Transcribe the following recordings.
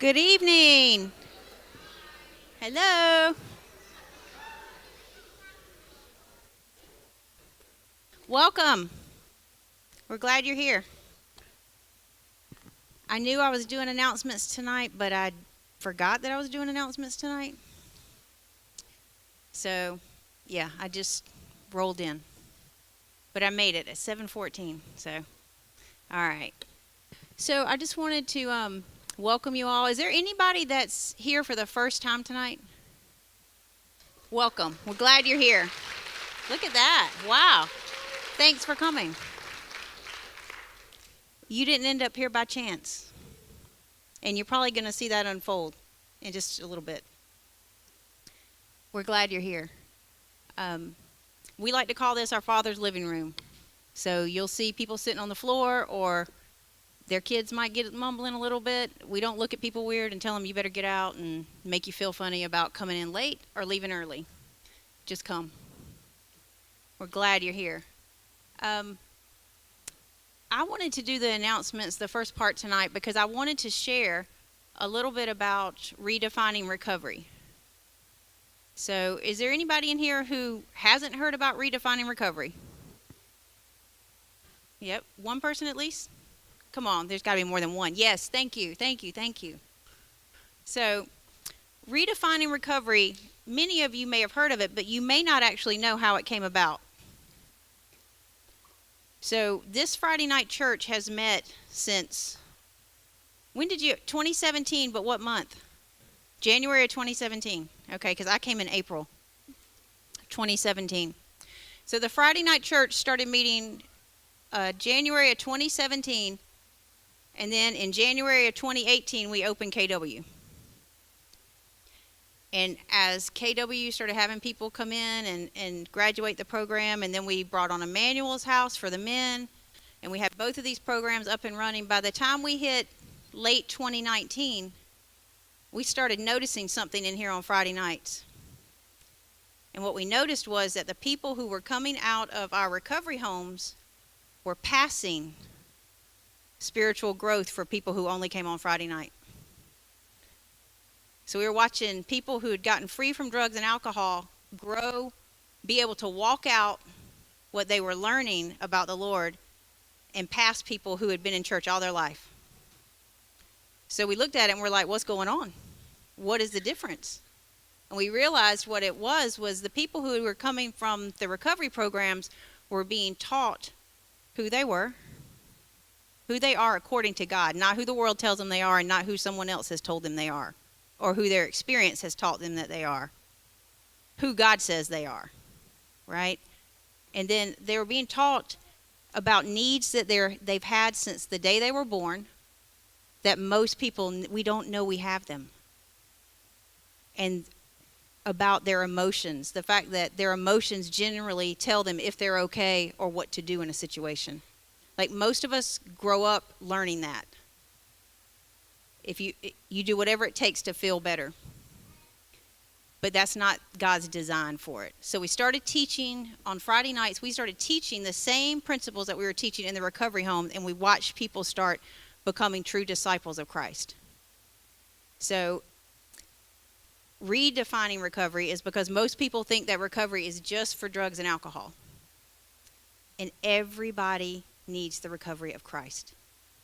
Good evening. Hello. Welcome. We're glad you're here. I knew I was doing announcements tonight, but I forgot that I was doing announcements tonight. So, yeah, I just rolled in. But I made it at 7:14. So, all right. So, I just wanted to welcome you all. Is there anybody that's here for the first time tonight? Welcome. We're glad you're here. Look at that. Wow. Thanks for coming. You didn't end up here by chance. And you're probably going to see that unfold in just a little bit. We're glad you're here. We like to call this our Father's living room. So you'll see people sitting on the floor, or their kids might get mumbling a little bit. We don't look at people weird and tell them you better get out and make you feel funny about coming in late or leaving early. Just come. We're glad you're here. I wanted to do the announcements, the first part tonight, because I wanted to share a little bit about redefining recovery. So, is there anybody in here who hasn't heard about redefining recovery? Yep, one person at least? Come on, there's got to be more than one. Yes, thank you, thank you, thank you. So, redefining recovery, many of you may have heard of it, but you may not actually know how it came about. So, this Friday night church has met since, when did you, 2017, but what month? January of 2017. Okay, because I came in April 2017. So the Friday night church started meeting January of 2017, and then in January of 2018 we opened KW. And as KW started having people come in and graduate the program, and then we brought on Emmanuel's House for the men, and we had both of these programs up and running. By the time we hit late 2019, we started noticing something in here on Friday nights. And what we noticed was that the people who were coming out of our recovery homes were passing spiritual growth for people who only came on Friday night. So we were watching people who had gotten free from drugs and alcohol grow, be able to walk out what they were learning about the Lord, and pass people who had been in church all their life. So we looked at it and we're like, what's going on? What is the difference? And we realized what it was the people who were coming from the recovery programs were being taught who they were, who they are according to God, not who the world tells them they are, and not who someone else has told them they are, or who their experience has taught them that they are, who God says they are, right? And then they were being taught about needs that they've had since the day they were born, that most people, we don't know we have them. And about their emotions, the fact that their emotions generally tell them if they're okay or what to do in a situation. Like most of us grow up learning that. If you do whatever it takes to feel better. But that's not God's design for it. So we started teaching on Friday nights. We started teaching the same principles that we were teaching in the recovery home, and we watched people start becoming true disciples of Christ. So redefining recovery is because most people think that recovery is just for drugs and alcohol. And everybody needs the recovery of Christ.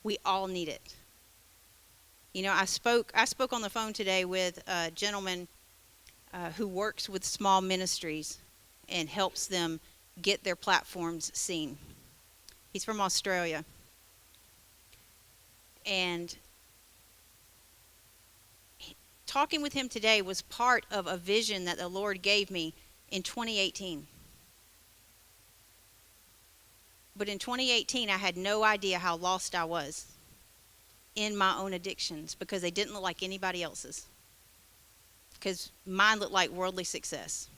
We all need it. You know, I spoke on the phone today with a gentleman who works with small ministries and helps them get their platforms seen. He's from Australia. And talking with him today was part of a vision that the Lord gave me in 2018. But in 2018, I had no idea how lost I was in my own addictions because they didn't look like anybody else's. Because mine looked like worldly success.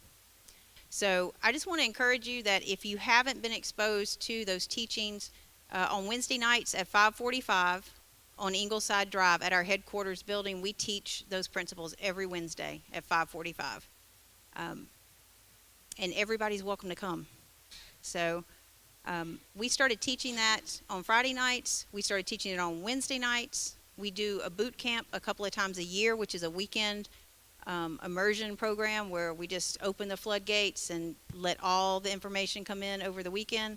So I just want to encourage you that if you haven't been exposed to those teachings, on Wednesday nights at 5:45 on Ingleside Drive at our headquarters building, we teach those principles every Wednesday at 5:45. And everybody's welcome to come. So we started teaching that on Friday nights. We started teaching it on Wednesday nights. We do a boot camp a couple of times a year, which is a weekend immersion program where we just open the floodgates and let all the information come in over the weekend.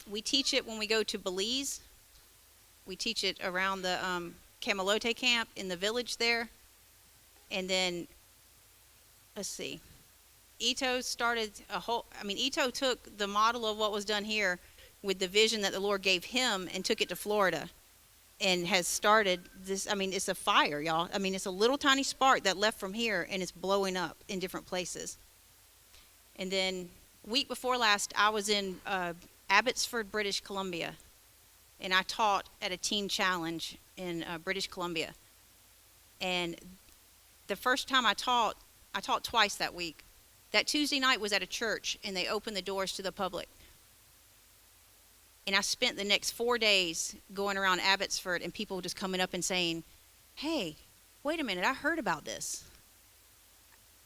We teach it when we go to Belize. We teach it around the Camalote camp in the village there. And then, let's see, Ito started Ito took the model of what was done here with the vision that the Lord gave him and took it to Florida and has started this. It's a fire, y'all. It's a little tiny spark that left from here and it's blowing up in different places. And then week before last, I was in Abbotsford, British Columbia, and I taught at a teen challenge in British Columbia. And the first time I taught twice that week. That Tuesday night was at a church, and they opened the doors to the public. And I spent the next 4 days going around Abbotsford, and people just coming up and saying, "Hey, wait a minute, I heard about this.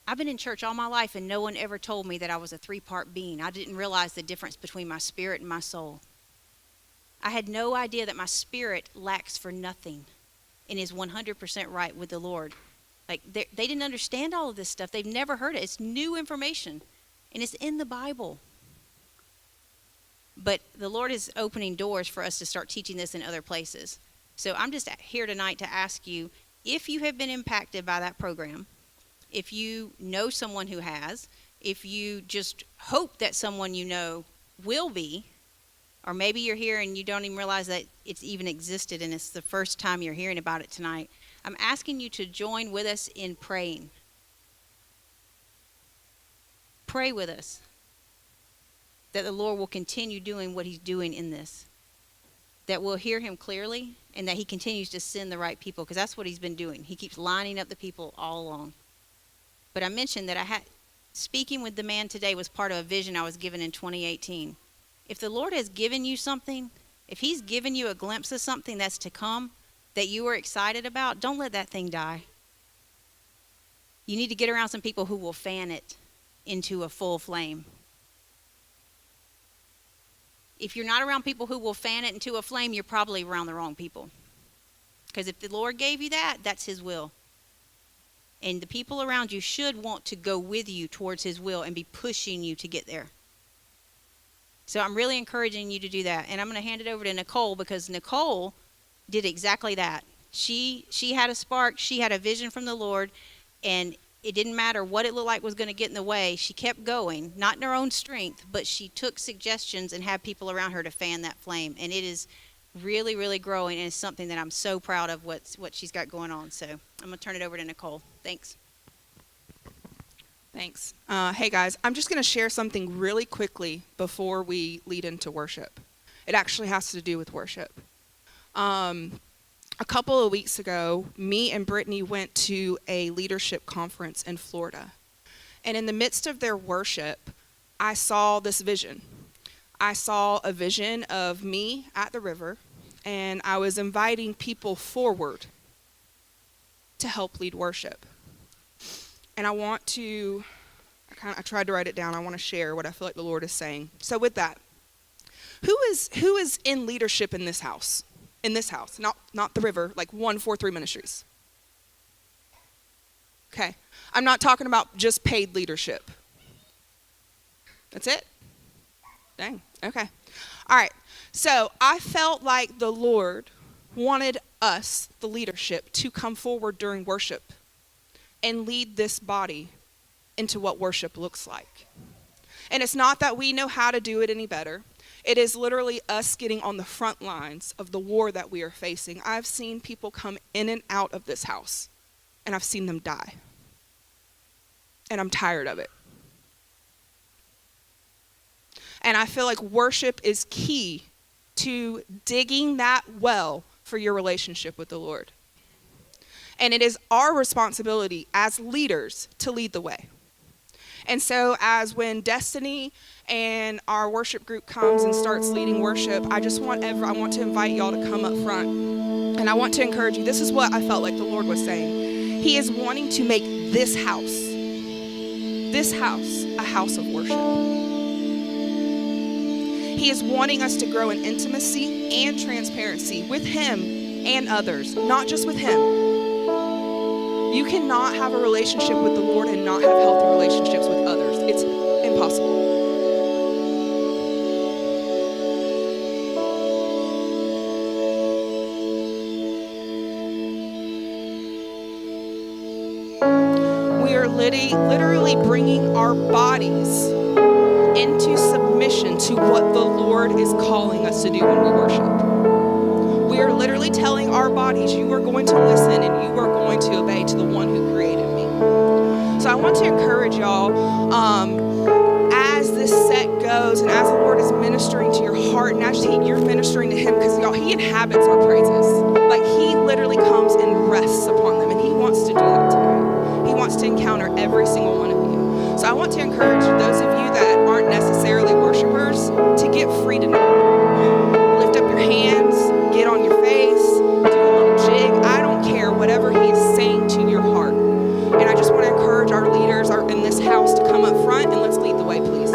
I've been in church all my life, and no one ever told me that I was a 3-part being. I didn't realize the difference between my spirit and my soul. I had no idea that my spirit lacks for nothing and is 100% right with the Lord." Like, they didn't understand all of this stuff. They've never heard it. It's new information, and it's in the Bible. But the Lord is opening doors for us to start teaching this in other places. So I'm just here tonight to ask you, if you have been impacted by that program, if you know someone who has, if you just hope that someone you know will be, or maybe you're here and you don't even realize that it's even existed and it's the first time you're hearing about it tonight, I'm asking you to join with us in praying. Pray with us that the Lord will continue doing what he's doing in this, that we'll hear him clearly, and that he continues to send the right people, because that's what he's been doing. He keeps lining up the people all along. But I mentioned that speaking with the man today was part of a vision I was given in 2018. If the Lord has given you something, if he's given you a glimpse of something that's to come, that you are excited about, don't let that thing die. You need to get around some people who will fan it into a full flame. If you're not around people who will fan it into a flame, you're probably around the wrong people. Because if the Lord gave you that, that's his will. And the people around you should want to go with you towards his will and be pushing you to get there. So I'm really encouraging you to do that. And I'm going to hand it over to Nicole, because Nicole did exactly that. She had a spark. She had a vision from the Lord, and it didn't matter what it looked like was going to get in the way. She kept going, not in her own strength, but she took suggestions and had people around her to fan that flame. And it is really, really growing, and it's something that I'm so proud of what she's got going on. So I'm going to turn it over to Nicole. Thanks. Thanks. Hey guys, I'm just going to share something really quickly before we lead into worship. It actually has to do with worship. A couple of weeks ago, me and Brittany went to a leadership conference in Florida. And in the midst of their worship, I saw this vision. I saw a vision of me at the river, and I was inviting people forward to help lead worship. And I tried to write it down. I want to share what I feel like the Lord is saying. So with that, who is in leadership in this house? In this house, not the river, like 143 Ministries. Okay, I'm not talking about just paid leadership. That's it? Dang, okay. All right, so I felt like the Lord wanted us, the leadership, to come forward during worship and lead this body into what worship looks like. And it's not that we know how to do it any better. It is literally us getting on the front lines of the war that we are facing. I've seen people come in and out of this house, and I've seen them die. And I'm tired of it. And I feel like worship is key to digging that well for your relationship with the Lord. And it is our responsibility as leaders to lead the way. And so when Destiny and our worship group comes and starts leading worship, I want to invite y'all to come up front. And I want to encourage you. This is what I felt like the Lord was saying. He is wanting to make this house a house of worship. He is wanting us to grow in intimacy and transparency with him and others, not just with him. You cannot have a relationship with the Lord and not have healthy relationships with others. It's impossible. We are literally bringing our bodies into submission to what the Lord is calling us to do when we worship. We are literally telling our bodies, you are going to listen and you are going to obey to the one who created me. So I want to encourage y'all, as this set goes and as the Lord is ministering to your heart and as you're ministering to him, because y'all, he inhabits our praises. Like he literally comes and rests upon them, and he wants to do that tonight. He wants to encounter every single one of you. So I want to encourage those of you that aren't necessarily worshipers to get free tonight. Lift up your hands, get on your face, do a little jig. I don't care, whatever he is saying to your heart. And I just want to encourage our leaders in this house to come up front and let's lead the way, please.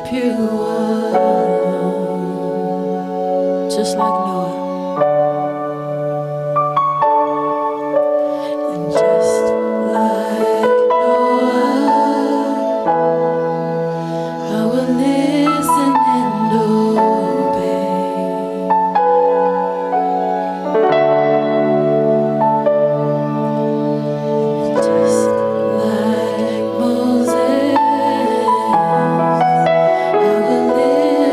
worship you alone, just like Noah. And just like Noah, I will listen and obey. Just like Moses, I will listen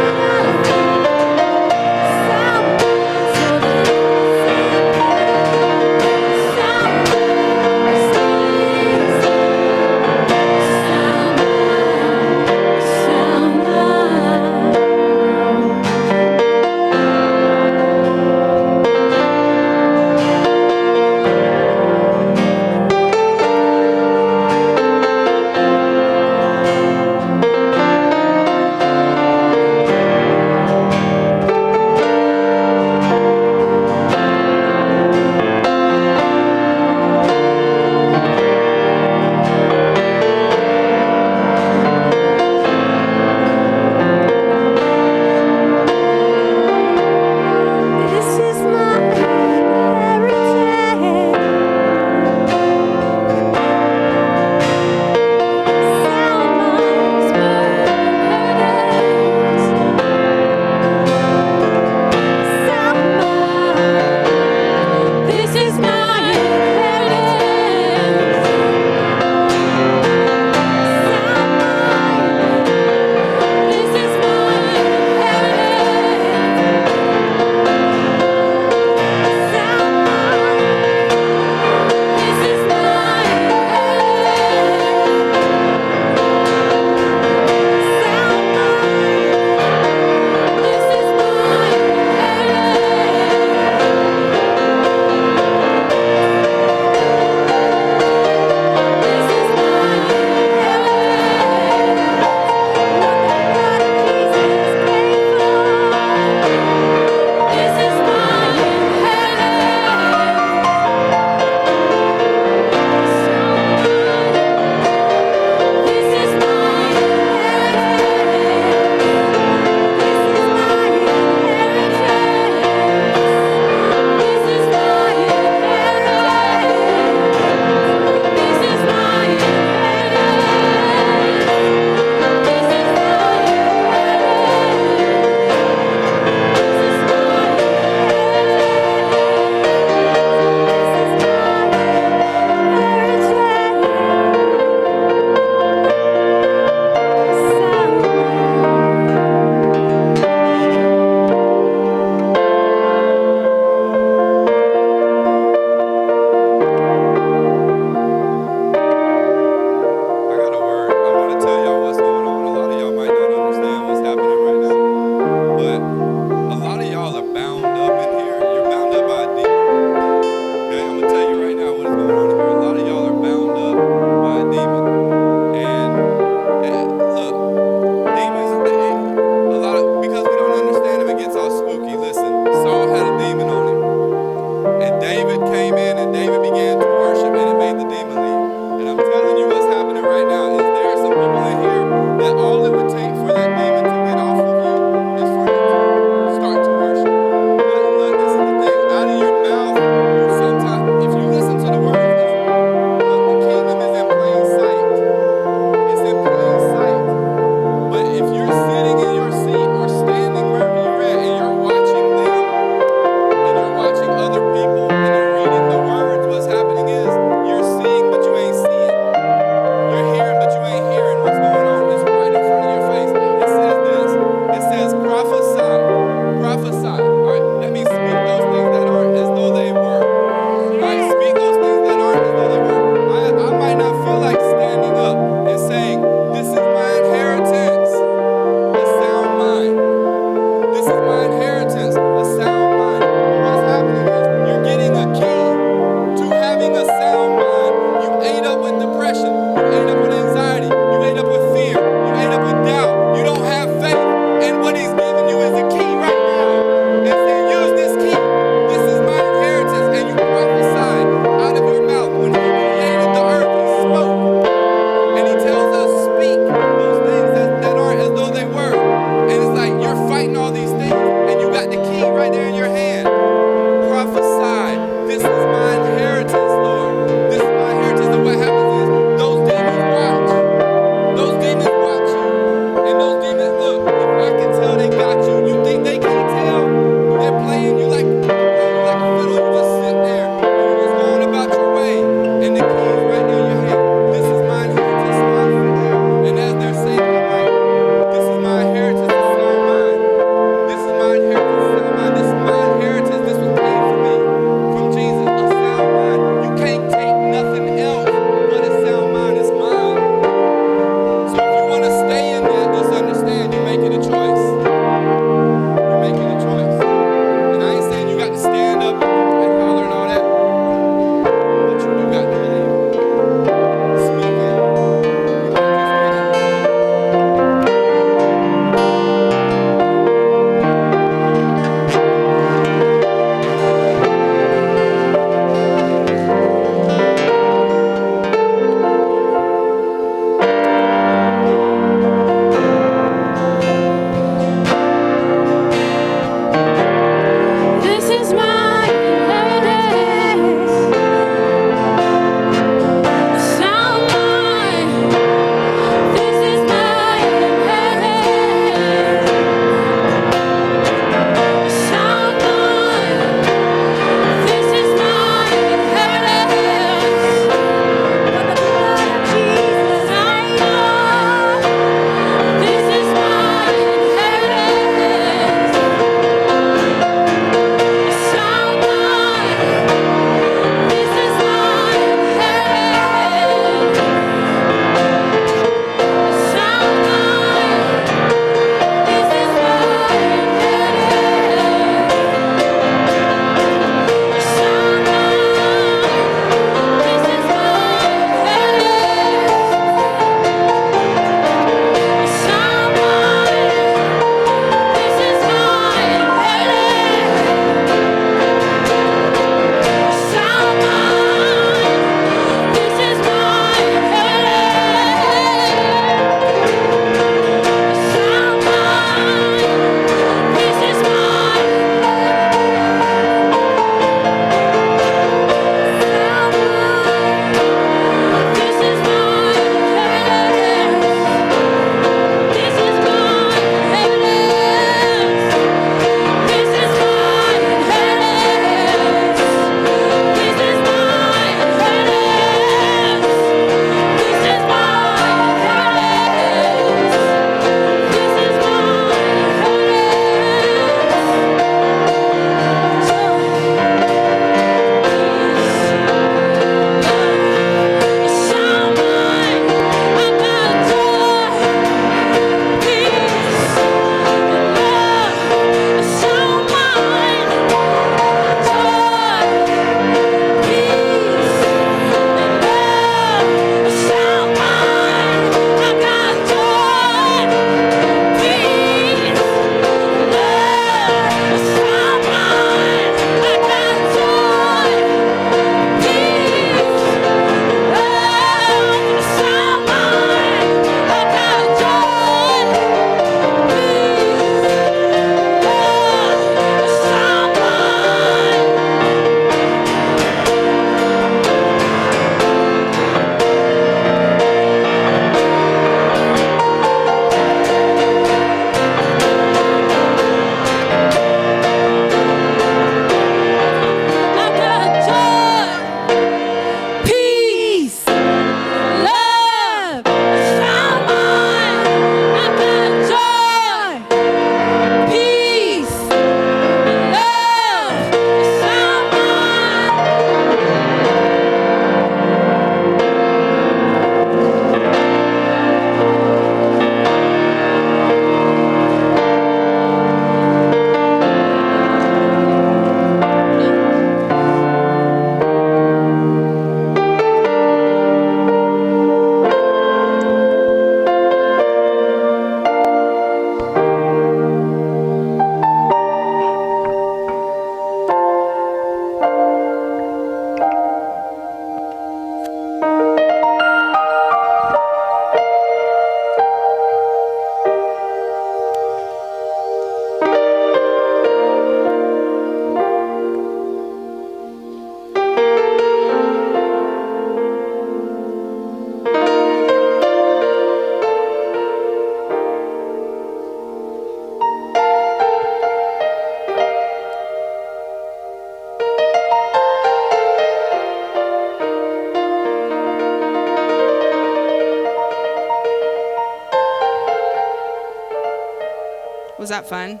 that fun?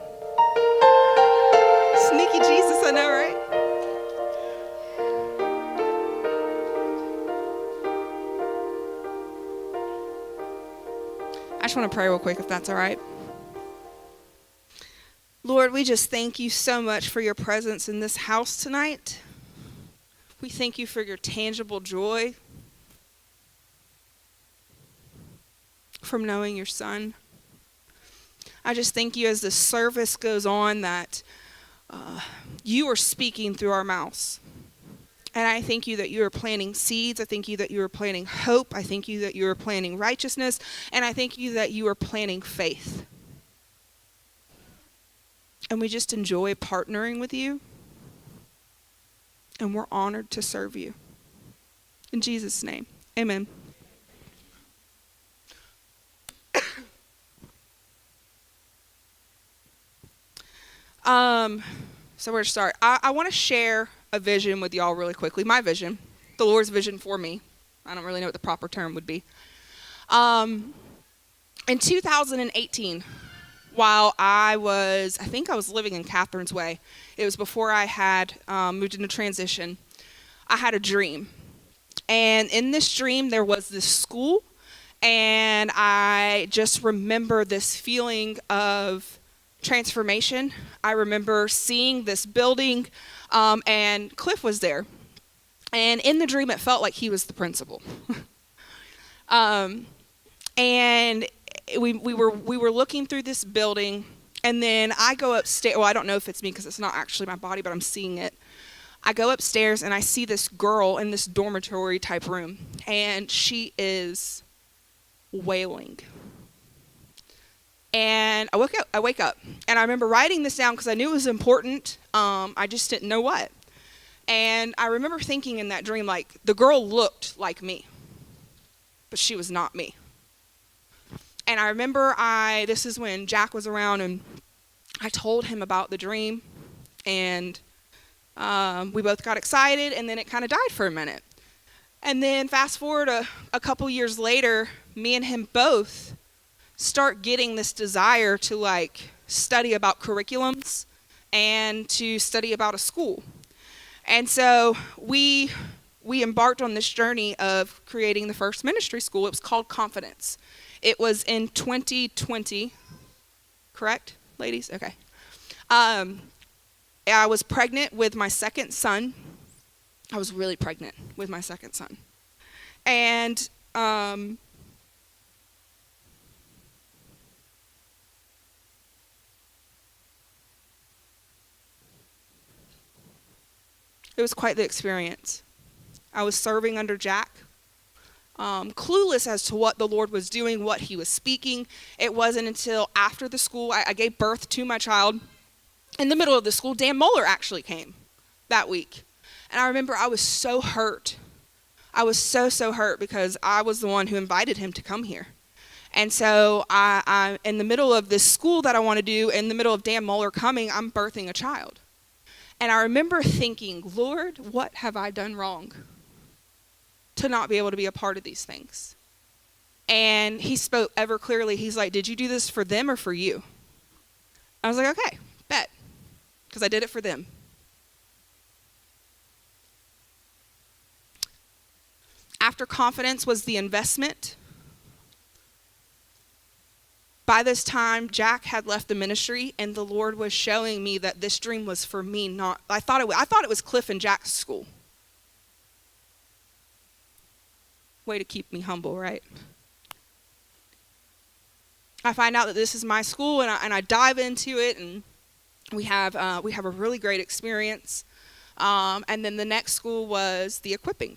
Sneaky Jesus, I know, right? I just want to pray real quick, if that's all right. Lord, we just thank you so much for your presence in this house tonight. We thank you for your tangible joy from knowing your Son. I just thank you as the service goes on that you are speaking through our mouths. And I thank you that you are planting seeds. I thank you that you are planting hope. I thank you that you are planting righteousness. And I thank you that you are planting faith. And we just enjoy partnering with you. And we're honored to serve you. In Jesus' name, amen. So where to start? I want to share a vision with y'all really quickly. My vision, the Lord's vision for me. I don't really know what the proper term would be. In 2018, while I think I was living in Catherine's Way. It was before I had moved into transition. I had a dream. And in this dream, there was this school. And I just remember this feeling of transformation. I remember seeing this building, and Cliff was there. And in the dream, it felt like he was the principal. And we were looking through this building, and then I go upstairs. Well, I don't know if it's me because it's not actually my body, but I'm seeing it. I go upstairs, and I see this girl in this dormitory type room, and she is wailing. And I wake up, and I remember writing this down because I knew it was important. I just didn't know what. And I remember thinking in that dream, like, the girl looked like me, but she was not me. And I remember this is when Jack was around, and I told him about the dream, and we both got excited, and then it kind of died for a minute. And then fast forward a couple years later, me and him both start getting this desire to like study about curriculums and to study about a school. And so we embarked on this journey of creating the first ministry school. It was called Confidence. It was in 2020, correct, ladies? Okay. I was pregnant with my second son. I was really pregnant with my second son. And it was quite the experience. I was serving under Jack, clueless as to what the Lord was doing, what he was speaking. It wasn't until after the school, I gave birth to my child. In the middle of the school, Dan Moeller actually came that week. And I remember I was so hurt. I was so hurt because I was the one who invited him to come here. And so I in the middle of this school that I want to do, in the middle of Dan Moeller coming, I'm birthing a child. And I remember thinking, Lord, what have I done wrong to not be able to be a part of these things? And he spoke ever clearly. He's like, did you do this for them or for you? I was like, okay, bet, because I did it for them. After Confidence was the investment. By this time, Jack had left the ministry, and the Lord was showing me that this dream was for me. I thought it was Cliff and Jack's school. Way to keep me humble, right? I find out that this is my school, and I dive into it, and we have a really great experience. And then the next school was the equipping.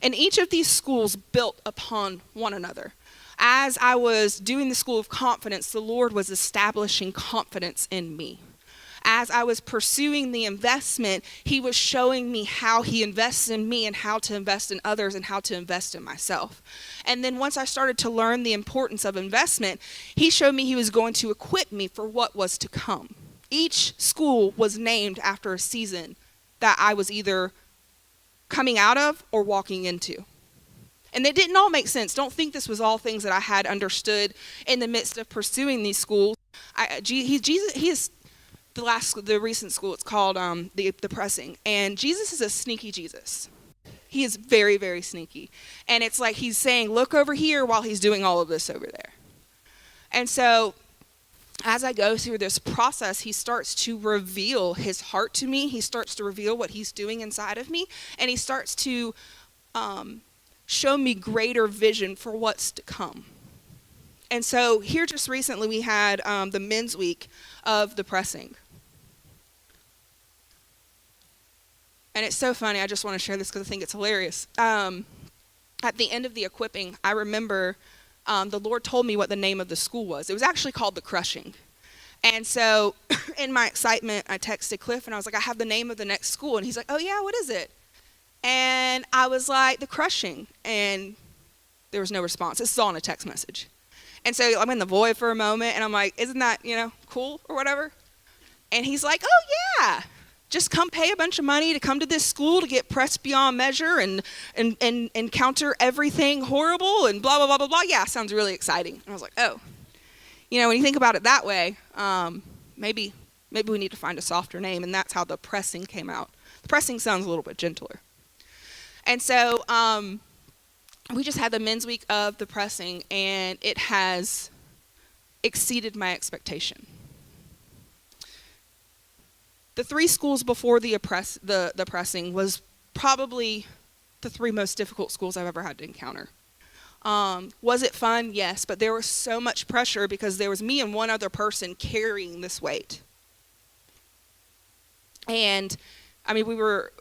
And each of these schools built upon one another. As I was doing the School of Confidence, the Lord was establishing confidence in me. As I was pursuing the investment, he was showing me how he invests in me and how to invest in others and how to invest in myself. And then once I started to learn the importance of investment, he showed me he was going to equip me for what was to come. Each school was named after a season that I was either coming out of or walking into. And it didn't all make sense. Don't think this was all things that I had understood in the midst of pursuing these schools. Jesus. He is the recent school. It's called the Pressing, and Jesus is a sneaky Jesus. He is very, very sneaky, and it's like he's saying, "Look over here," while he's doing all of this over there. And so, as I go through this process, he starts to reveal his heart to me. He starts to reveal what he's doing inside of me, and he starts to show me greater vision for what's to come. And so here just recently we had the men's week of the Pressing. And it's so funny. I just want to share this because I think it's hilarious. At the end of the equipping, I remember the Lord told me what the name of the school was. It was actually called The Crushing. And so in my excitement, I texted Cliff and I was like, I have the name of the next school. And he's like, oh yeah, what is it? And I was like, The Crushing. And there was no response. This is all in a text message. And so I'm in the void for a moment and I'm like, isn't that, cool or whatever? And he's like, oh yeah. Just come pay a bunch of money to come to this school to get pressed beyond measure and encounter everything horrible and blah, blah, blah, blah, blah. Yeah, sounds really exciting. And I was like, oh. When you think about it that way, maybe we need to find a softer name, and that's how The Pressing came out. The Pressing sounds a little bit gentler. And so we just had the men's week of The Pressing, and it has exceeded my expectation. The 3 schools before the Pressing was probably the 3 most difficult schools I've ever had to encounter. Was it fun? Yes, but there was so much pressure because there was me and one other person carrying this weight. And we were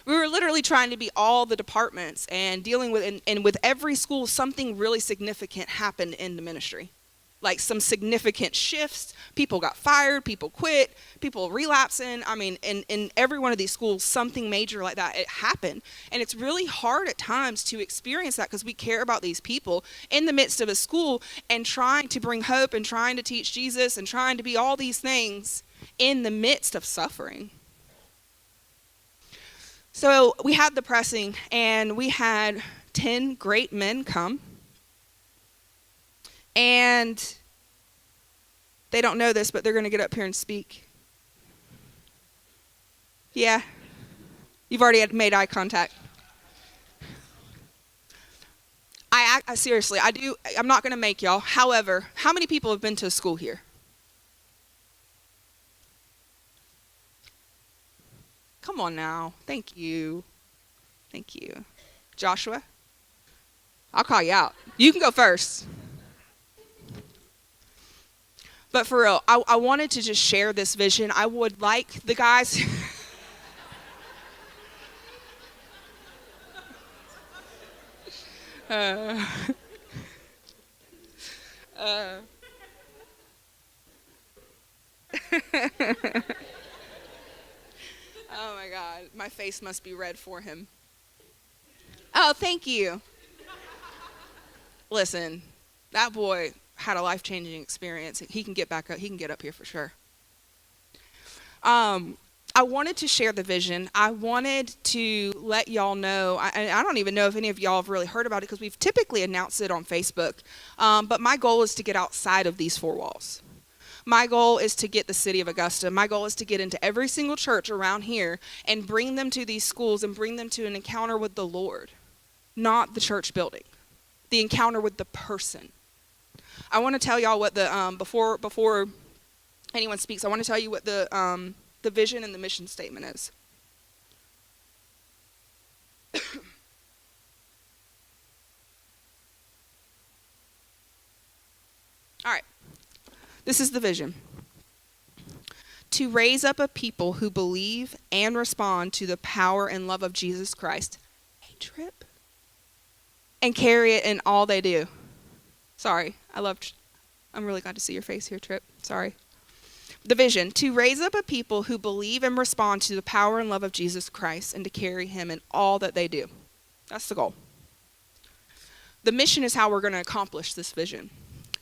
literally trying to be all the departments and dealing with, and with every school, something really significant happened in the ministry. Like some significant shifts, people got fired, people quit, people relapsing. In every one of these schools, something major like that, it happened. And it's really hard at times to experience that because we care about these people in the midst of a school and trying to bring hope and trying to teach Jesus and trying to be all these things in the midst of suffering. So we had the Pressing, and we had 10 great men come. And they don't know this, but they're going to get up here and speak. Yeah. You've already made eye contact. I seriously, I'm not going to make y'all. However, how many people have been to school here? Come on now. Thank you. Thank you. Joshua? I'll call you out. You can go first. But for real, I wanted to just share this vision. I would like the guys. Oh my God, my face must be red for him. Oh, thank you. Listen, that boy had a life-changing experience. He can get back up. He can get up here for sure. I wanted to share the vision. I wanted to let y'all know. I don't even know if any of y'all have really heard about it because we've typically announced it on Facebook. But my goal is to get outside of these 4 walls. My goal is to get the city of Augusta. My goal is to get into every single church around here and bring them to these schools and bring them to an encounter with the Lord, not the church building, the encounter with the person. I want to tell y'all what the before anyone speaks, I want to tell you what the vision and the mission statement is. All right. This is the vision. To raise up a people who believe and respond to the power and love of Jesus Christ. Hey, Trip. And carry it in all they do. Sorry, I'm really glad to see your face here, Trip. Sorry. The vision, to raise up a people who believe and respond to the power and love of Jesus Christ and to carry him in all that they do. That's the goal. The mission is how we're going to accomplish this vision.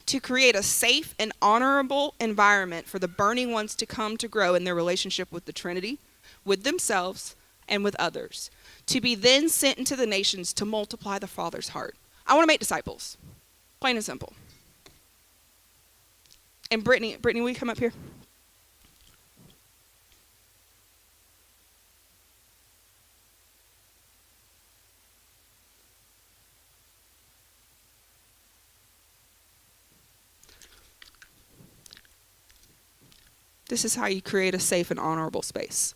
To create a safe and honorable environment for the burning ones to come to grow in their relationship with the Trinity, with themselves, and with others. To be then sent into the nations to multiply the Father's heart. I want to make disciples. Plain and simple. And Brittany, will you come up here? This is how you create a safe and honorable space.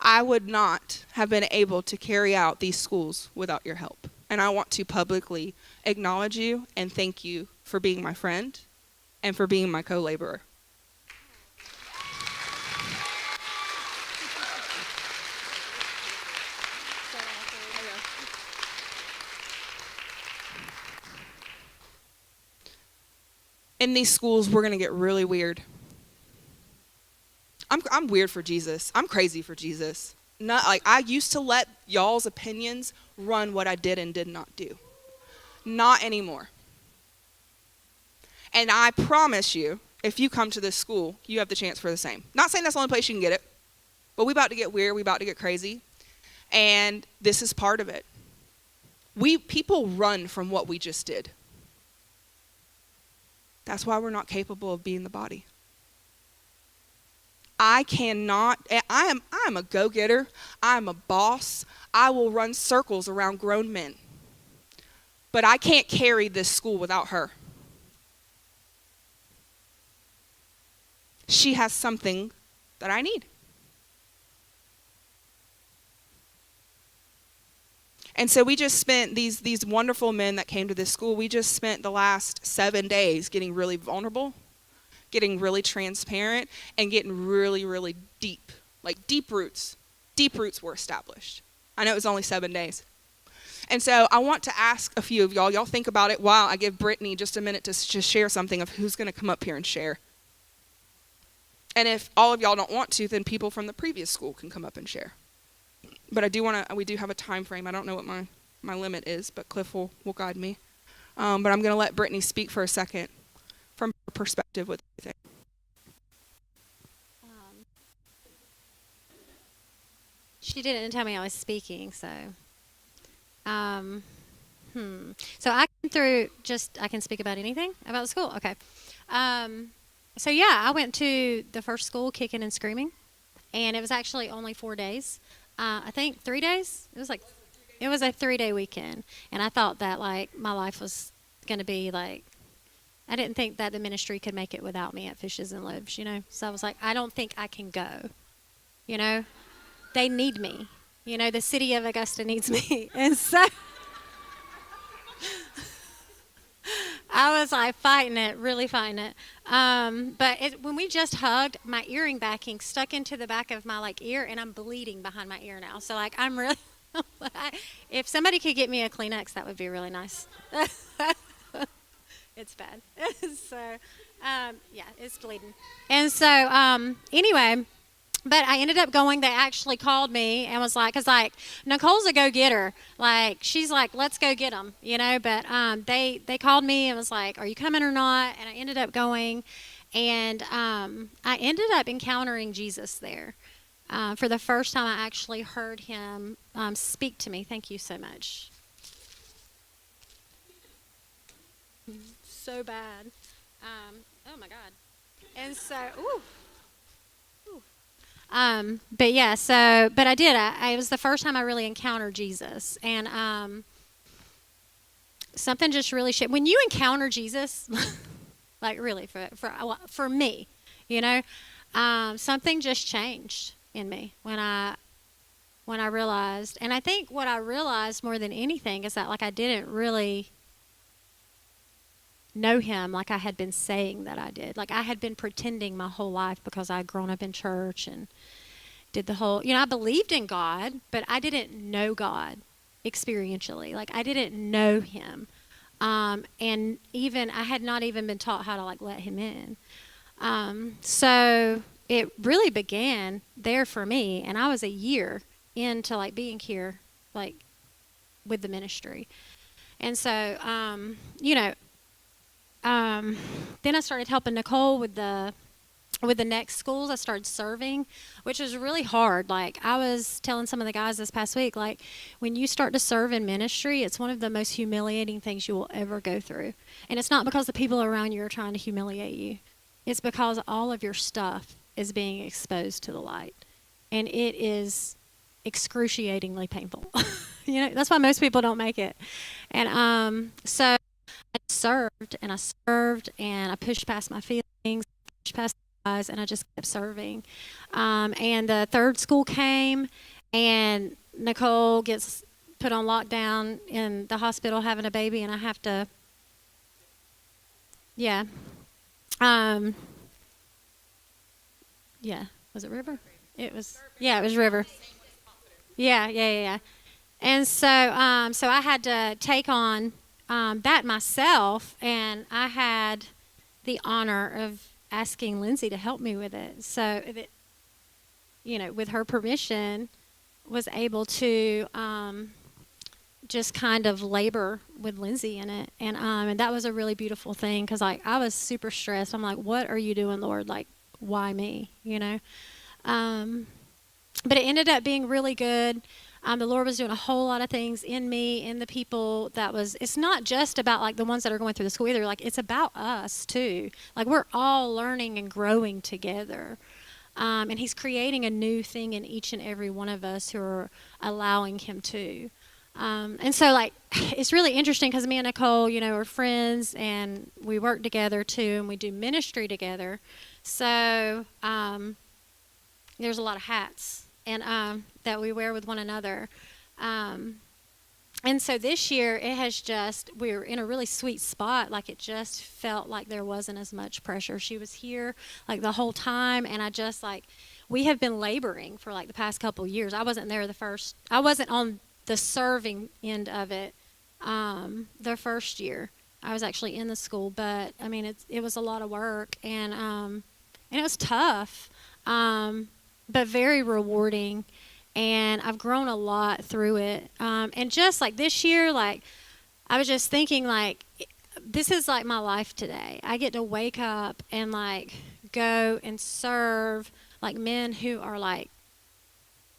I would not have been able to carry out these schools without your help. And I want to publicly acknowledge you and thank you for being my friend and for being my co-laborer. In these schools, we're going to get really weird. I'm weird for Jesus. I'm crazy for Jesus. Not like I used to let y'all's opinions run what I did and did not do. Not anymore. And I promise you, if you come to this school, you have the chance for the same. Not saying that's the only place you can get it, but we about to get weird, we about to get crazy, and this is part of it. People run from what we just did. That's why we're not capable of being the body. I am a go-getter. I'm a boss. I will run circles around grown men. But I can't carry this school without her. She has something that I need. And so we just spent these wonderful men that came to this school, we just spent the last 7 days getting really vulnerable, getting really transparent, and getting really, really deep. Like deep roots. Deep roots were established. I know it was only 7 days. And so I want to ask a few of y'all. Y'all think about it while I give Brittany just a minute to just share something of who's going to come up here and share. And if all of y'all don't want to, then people from the previous school can come up and share. But we do have a time frame. I don't know what my limit is, but Cliff will guide me. But I'm going to let Brittany speak for a second from her perspective with everything. She didn't tell me I was speaking, so. So I can speak about anything about the school? Okay. So yeah, I went to the first school kicking and screaming, and it was actually only 4 days. I think 3 days. It was a 3-day weekend, and I thought that like my life was going to be like, I didn't think that the ministry could make it without me at Fishes and Loaves, So I was like, I don't think I can go, They need me, The city of Augusta needs me, and so I was like really fighting it. But when we just hugged, my earring backing stuck into the back of my ear, and I'm bleeding behind my ear now. So I'm really, if somebody could get me a Kleenex, that would be really nice. It's bad. So, yeah, it's bleeding. And so, anyway, but I ended up going. They actually called me and was like, because Nicole's a go-getter. She's like, let's go get them, But they called me and was like, are you coming or not? And I ended up going, and I ended up encountering Jesus there. For the first time, I actually heard him speak to me. Thank you so much. So bad. Oh my God. And so, ooh. But yeah, but I did. It was the first time I really encountered Jesus, and something just really shifted. When you encounter Jesus, really for me, something just changed in me when I realized. And I think what I realized more than anything is that I didn't really know him like I had been saying that I did. I had been pretending my whole life because I had grown up in church and did the whole, I believed in God, but I didn't know God experientially. I didn't know him. And even, I had not even been taught how to let him in. So it really began there for me, and I was a year into being here, with the ministry. And so, then I started helping Nicole with the with the next schools, I started serving, which was really hard. Like, I was telling some of the guys this past week, like, when you start to serve in ministry, it's one of the most humiliating things you will ever go through. And it's not because the people around you are trying to humiliate you. It's because all of your stuff is being exposed to the light. And it is excruciatingly painful. That's why most people don't make it. And so I served and I served and I pushed past my feelings, pushed past the guys, and I just kept serving. And the third school came, and Nicole gets put on lockdown in the hospital having a baby, and I have to, yeah. Yeah, was it River? It was, yeah, it was River. Yeah. And so I had to take on that myself, and I had the honor of asking Lindsay to help me with it. So, with her permission, was able to just kind of labor with Lindsay in it, and that was a really beautiful thing because I was super stressed. I'm like, what are you doing, Lord? Like, why me? But it ended up being really good. The Lord was doing a whole lot of things in me, in the people it's not just about like the ones that are going through the school either. Like, it's about us too. Like, we're all learning and growing together. And he's creating a new thing in each and every one of us who are allowing him to. And so, like, it's really interesting because me and Nicole, are friends and we work together too, and we do ministry together. So, there's a lot of hats and that we wear with one another. And so this year we're in a really sweet spot. Like, it just felt like there wasn't as much pressure. She was here like the whole time, and we have been laboring for like the past couple years. I wasn't on the serving end of it the first year. I was actually in the school, but I mean, it was a lot of work, and it was tough. But very rewarding, and I've grown a lot through it. And just like this year, like, I was just thinking, like, this is like my life today. I get to wake up and like go and serve like men who are like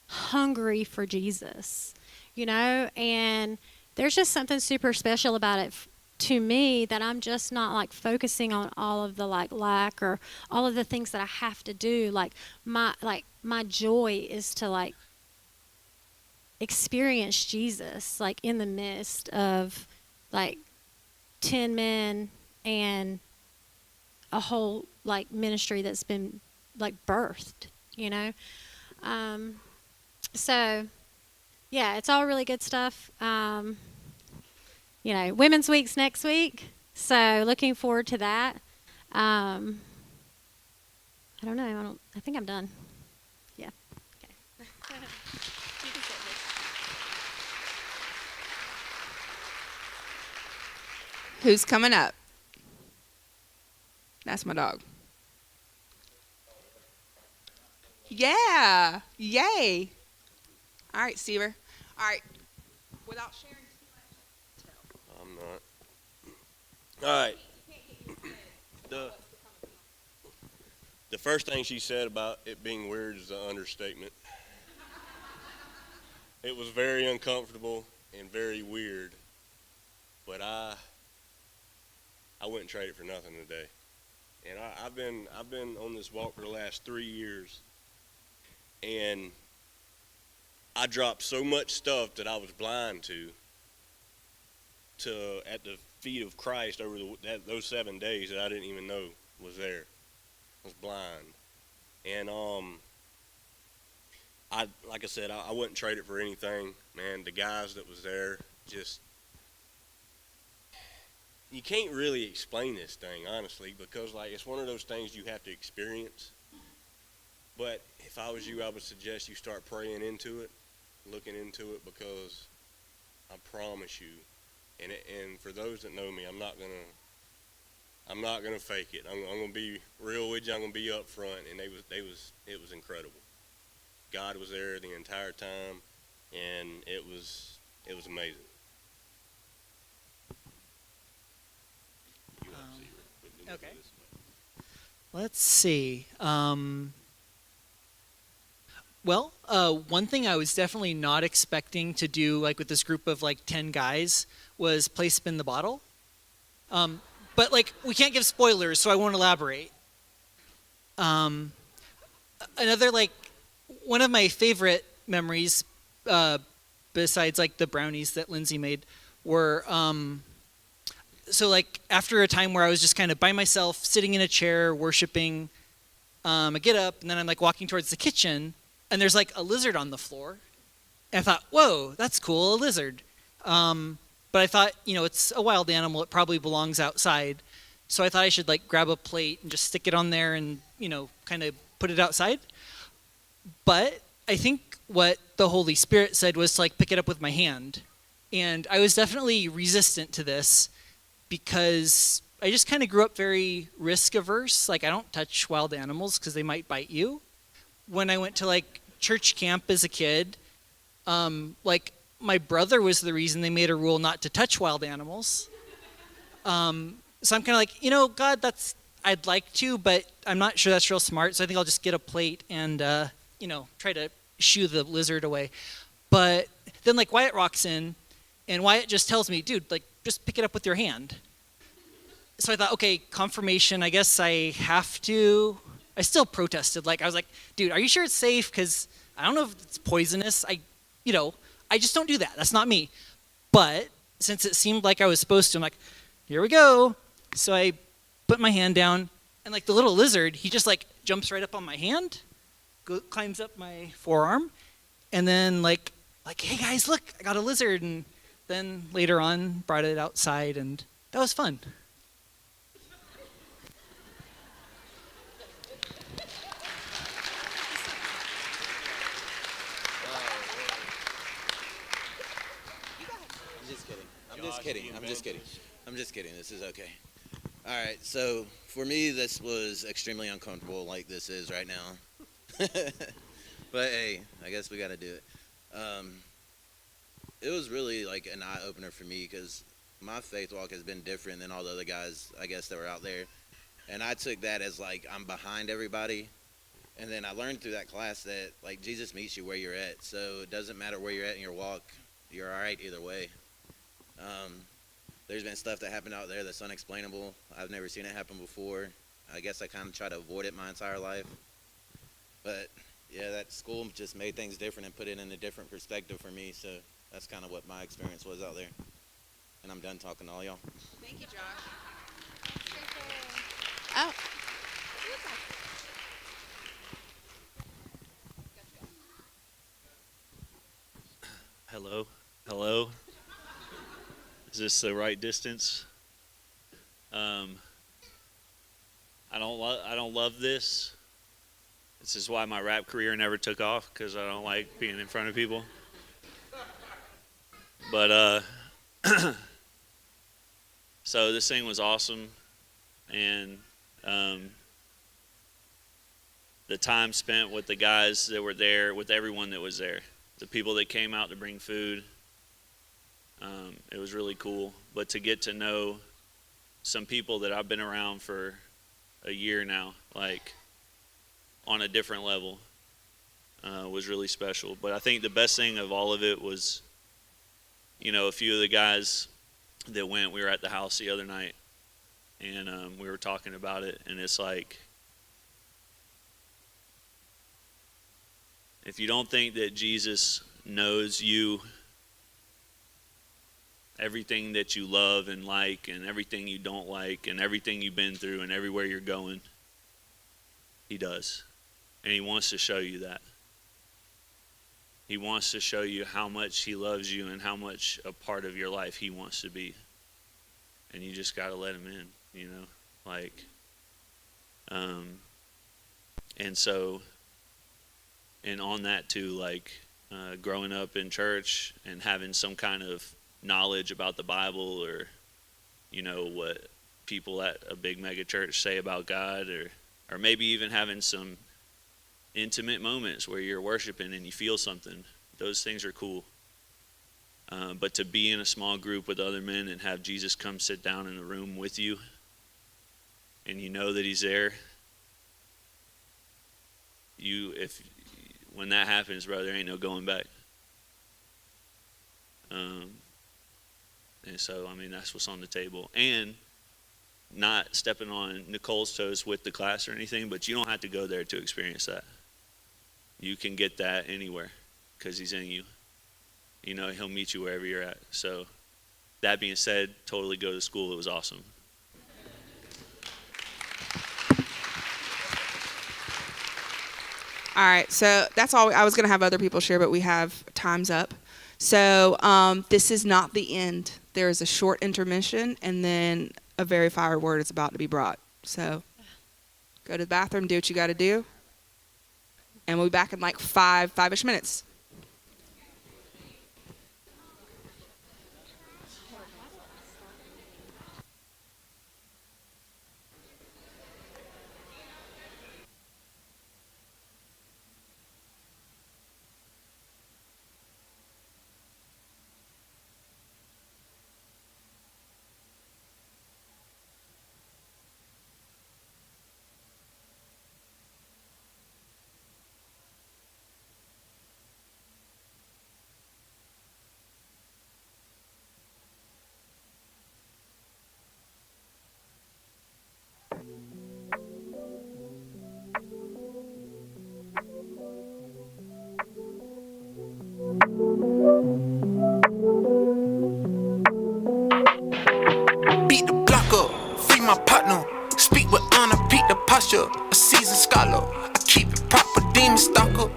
hungry for Jesus, and there's just something super special about it to me, that I'm just not like focusing on all of the like lack or all of the things that I have to do. Like, my joy is to like experience Jesus like in the midst of like 10 men and a whole like ministry that's been like birthed, So yeah, it's all really good stuff. Women's Week's next week, so looking forward to that. I don't know. I think I'm done. Yeah. Okay. Who's coming up? That's my dog. Yeah. Yay. All right, Stever. All right. Without sharing too much. I'm not. All right. The first thing she said about it being weird is an understatement. It was very uncomfortable and very weird, but I wouldn't trade it for nothing today. And I've been on this walk for the last 3 years, and I dropped so much stuff that I was blind to at the feet of Christ over those 7 days that I didn't even know was there. I was blind, and like I said, I wouldn't trade it for anything, man. The guys that was there, just, you can't really explain this thing, honestly, because like it's one of those things you have to experience. But if I was you, I would suggest you start praying into it, looking into it, because I promise you, and for those that know me, I'm not gonna fake it. I'm gonna be real with you. I'm gonna be up front, and it was incredible. God was there the entire time, and it was amazing. Okay. Let's see. Well, one thing I was definitely not expecting to do, like with this group of like 10 guys, was play spin the bottle. But like we can't give spoilers, so I won't elaborate. Another like one of my favorite memories, besides like the brownies that Lindsay made, were so like after a time where I was just kind of by myself, sitting in a chair, worshiping. I get up and then I'm like walking towards the kitchen, and there's like a lizard on the floor. And I thought, whoa, that's cool, a lizard. But I thought, it's a wild animal. It probably belongs outside. So I thought I should like grab a plate and just stick it on there and, kind of put it outside. But I think what the Holy Spirit said was to like pick it up with my hand. And I was definitely resistant to this because I just kind of grew up very risk averse. Like I don't touch wild animals because they might bite you. When I went to like church camp as a kid, like my brother was the reason they made a rule not to touch wild animals. So I'm kind of like, God, I'd like to, but I'm not sure that's real smart. So I think I'll just get a plate and, try to shoo the lizard away. But then like Wyatt rocks in, and Wyatt just tells me, dude, like just pick it up with your hand. So I thought, okay, confirmation, I guess I have to. I still protested. Like I was like, dude, are you sure it's safe? Because I don't know if it's poisonous. I just don't do that. That's not me. But since it seemed like I was supposed to, I'm like, here we go. So I put my hand down, and like the little lizard, he just like jumps right up on my hand, climbs up my forearm, and then like, hey guys, look, I got a lizard. And then later on, brought it outside, and that was fun. I'm just kidding. This is okay. All right. So for me, this was extremely uncomfortable, like this is right now. But hey, I guess we got to do it. It was really like an eye opener for me because my faith walk has been different than all the other guys, I guess, that were out there. And I took that as like I'm behind everybody. And then I learned through that class that like Jesus meets you where you're at. So it doesn't matter where you're at in your walk. You're all right either way. There's been stuff that happened out there that's unexplainable. I've never seen it happen before. I guess I kind of try to avoid it my entire life. But yeah, that school just made things different and put it in a different perspective for me. So that's kind of what my experience was out there. And I'm done talking to all y'all. Thank you, Josh. Oh. Hello. Is this the right distance? I don't love this. This is why my rap career never took off, because I don't like being in front of people. But so this thing was awesome, and the time spent with the guys that were there, with everyone that was there, the people that came out to bring food. It was really cool. But to get to know some people that I've been around for a year now, like on a different level, was really special. But I think the best thing of all of it was, a few of the guys that went, we were at the house the other night, and we were talking about it, and it's like, if you don't think that Jesus knows you, everything that you love and like, and everything you don't like, and everything you've been through, and everywhere you're going, he does. And he wants to show you that. He wants to show you how much he loves you and how much a part of your life he wants to be. And you just got to let him in, and so, and on that too, growing up in church and having some kind of knowledge about the Bible, or what people at a big mega church say about God, or maybe even having some intimate moments where you're worshiping and you feel something. Those things are cool. But to be in a small group with other men and have Jesus come sit down in the room with you, and you know that he's there, when that happens, bro, there ain't no going back. And so, I mean, that's what's on the table. And not stepping on Nicole's toes with the class or anything, but you don't have to go there to experience that. You can get that anywhere because he's in you. You know, he'll meet you wherever you're at. So that being said, totally go to school. It was awesome. All right, so that's all. I was going to have other people share, but we have time's up. So this is not the end. There is a short intermission, and then a very fire word is about to be brought. So go to the bathroom, do what you got to do, and we'll be back in like five-ish minutes. Beat the block up, free my partner. Speak with honor, beat the posture. A seasoned scholar, I keep it proper. Demon stalker,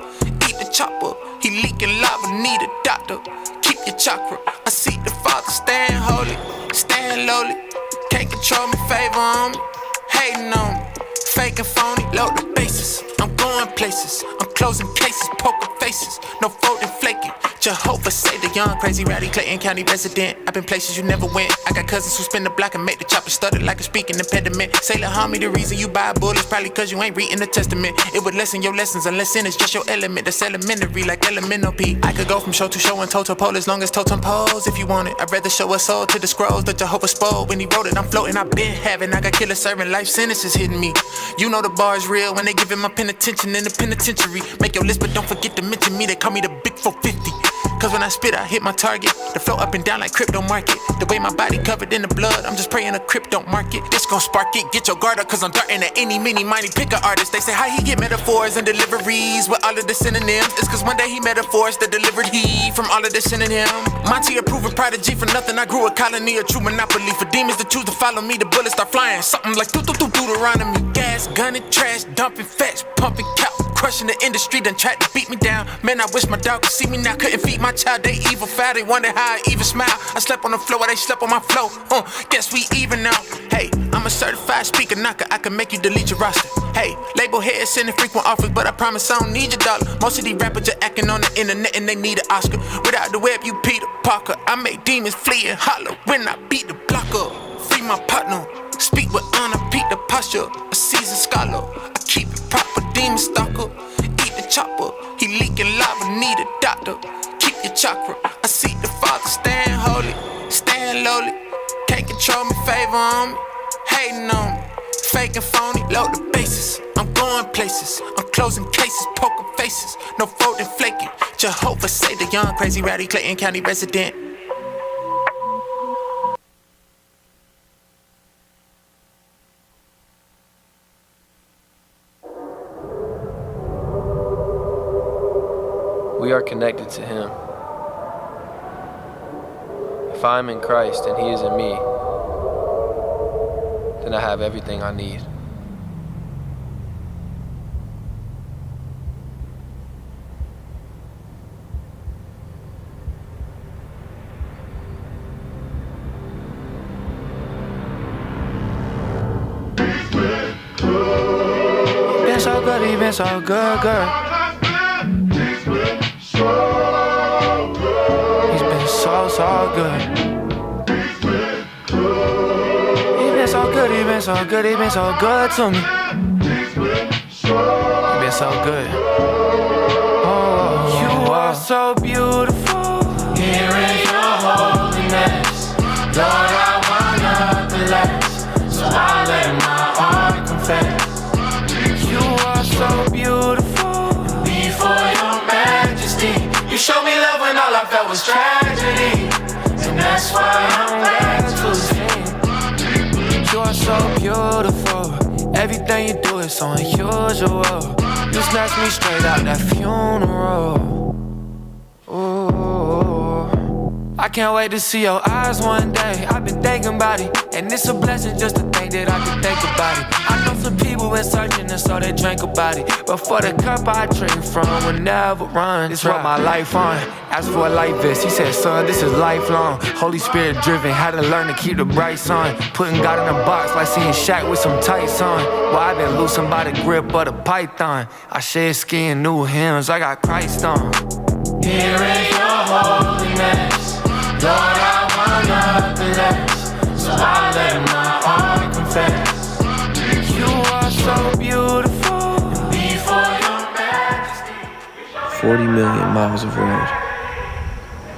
eat the chopper. He leaking lava, need a doctor. Keep your chakra. I see the Father stand holy, stand lowly. Can't control me, favor on me, hating on me. Fake and phony, load the bases. I'm going places, I'm closing cases, poker faces, no folding flaking. Jehovah say the young, crazy, rowdy Clayton County resident. I've been places you never went. I got cousins who spin the block and make the chopper stutter like a speaking impediment. Say la homie, the reason you buy a bull is probably cause you ain't reading the testament. It would lessen your lessons unless sin is just your element. That's elementary like elemental P. I could go from show to show and toe to pole as long as totem pose if you want it. I'd rather show a soul to the scrolls that Jehovah spoke when he wrote it. I'm floating, I've been having. I got killer serving, life sentences hitting me. You know the bar is real when they giving my pen attention in the penitentiary. Make your list, but don't forget to mention me. They call me the Big 450. Cause when I spit, I hit my target. The flow up and down like crypto market. The way my body covered in the blood, I'm just praying a crypto market. This gon' spark it, get your guard up, cause I'm darting at any, mini, mighty pick a artist. They say how he get metaphors and deliveries with all of the synonyms. It's cause one day he metaphors that delivered he from all of the sin in him. Monty a proven prodigy for nothing. I grew a colony, a true monopoly. For demons to choose to follow me, the bullets start flying. Something like Deuteronomy. Gas, gunning, trash, dumping fetch, pumping cow. Crushing the industry, done tried to beat me down. Man, I wish my dog could see me now. Couldn't feed my child, they evil foul. They wonder how I even smile. I slept on the floor while they slept on my flow. Guess we even now. Hey, I'm a certified speaker knocker. I can make you delete your roster. Hey, label heads sending frequent offers, but I promise I don't need your dollar. Most of these rappers are acting on the internet and they need an Oscar. Without the web, you Peter Parker. I make demons flee and holler when I beat the block up. Free my partner. Speak with honor, beat the posture. A seasoned scholar. I keep it proper, demon stalker. Eat the chopper. He leaking lava, need a doctor. Keep your chakra. I see the Father stand holy, stand lowly. Can't control me, favor on me, hating on me. Fake and phony, load the bases. I'm going places, I'm closing cases, poker faces, no folding flaking. Jehovah say the young, crazy, rowdy Clayton County resident. We are connected to Him. If I am in Christ and He is in me, then I have everything I need. He been so good, he been so good, girl. He's been so good. He been so good, he been so good, he been so good to me. He been so good. Oh, you are so beautiful. Here is your holiness. Lord, I want nothing less. So I let my heart confess. You are so beautiful. all I felt was tragedy. And that's why I'm glad to sing. You are so beautiful. Everything you do is so unusual. You snatched me straight out that funeral. Ooh. I can't wait to see your eyes one day. I've been thinking about it, and it's a blessing just to think that I can think about it. I know some people been searching and so they drink about it, but for the cup I drink from will never run. This what my life on. Asked for a life vest, he said, son, this is lifelong. Holy Spirit driven, had to learn to keep the brights on. Putting God in a box like seeing Shaq with some tights on. Well, I've been loosened by the grip of the python. I shed skin, new hymns, I got Christ on. Here is your holiness. Lord, I want nothing less, so I let my heart confess. You are so beautiful, and before your majesty. 40 million miles of road.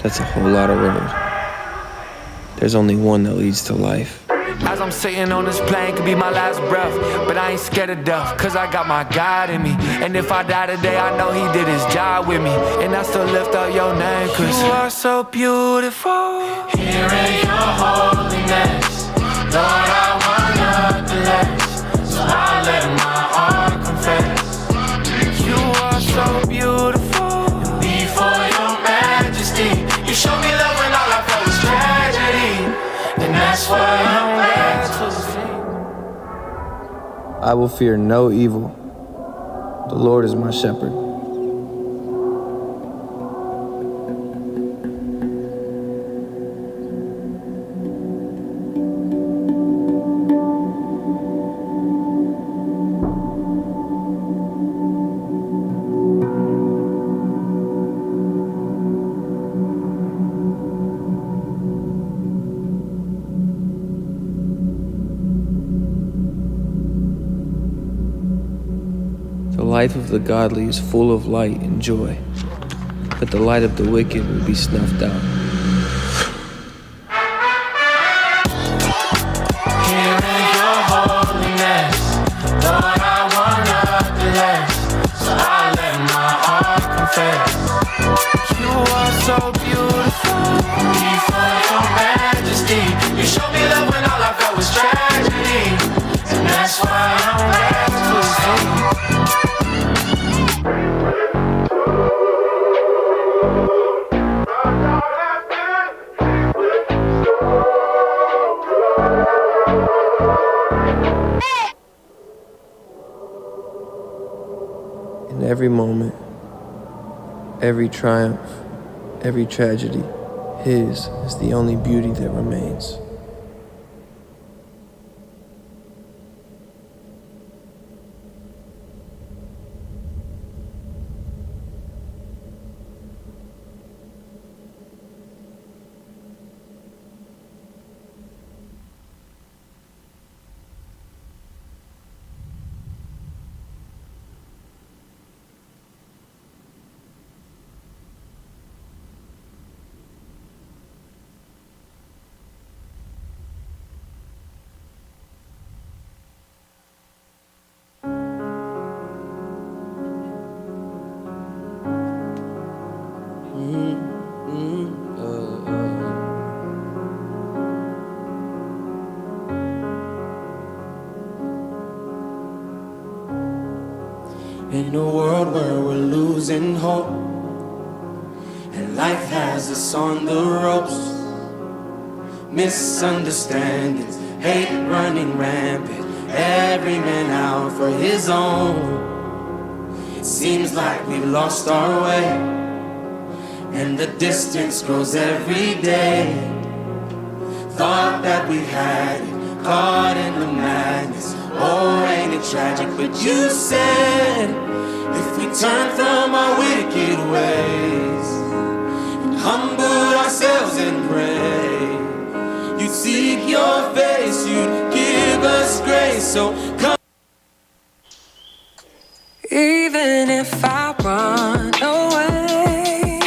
That's a whole lot of road. There's only one that leads to life. As I'm sitting on this plane, could be my last breath, but I ain't scared of death, cause I got my God in me. And if I die today, I know he did his job with me, and I still lift up your name, cause you are so beautiful. Here in your holiness, Lord, I want nothing less, so I let my heart confess. You are so beautiful, and before your majesty, you showed me love when all I felt was tragedy. And that's why I'm glad to sing. I will fear no evil. The Lord is my shepherd. The life of the godly is full of light and joy, but the light of the wicked will be snuffed out. Here in your holiness, Lord, I want nothing less, so I let my heart confess. You are so beautiful, before your majesty. You showed me love when all I felt was tragedy, and that's why I'm glad to sing. In every moment, every triumph, every tragedy, His is the only beauty that remains. In a world where we're losing hope, and life has us on the ropes, misunderstandings, hate running rampant, every man out for his own. It seems like we've lost our way, and the distance grows every day. Thought that we had it, caught in the madness. Oh, ain't it tragic? But you said, if we turn from our wicked ways and humble ourselves and pray, you'd seek your face, you'd give us grace. So come. Even if I run away,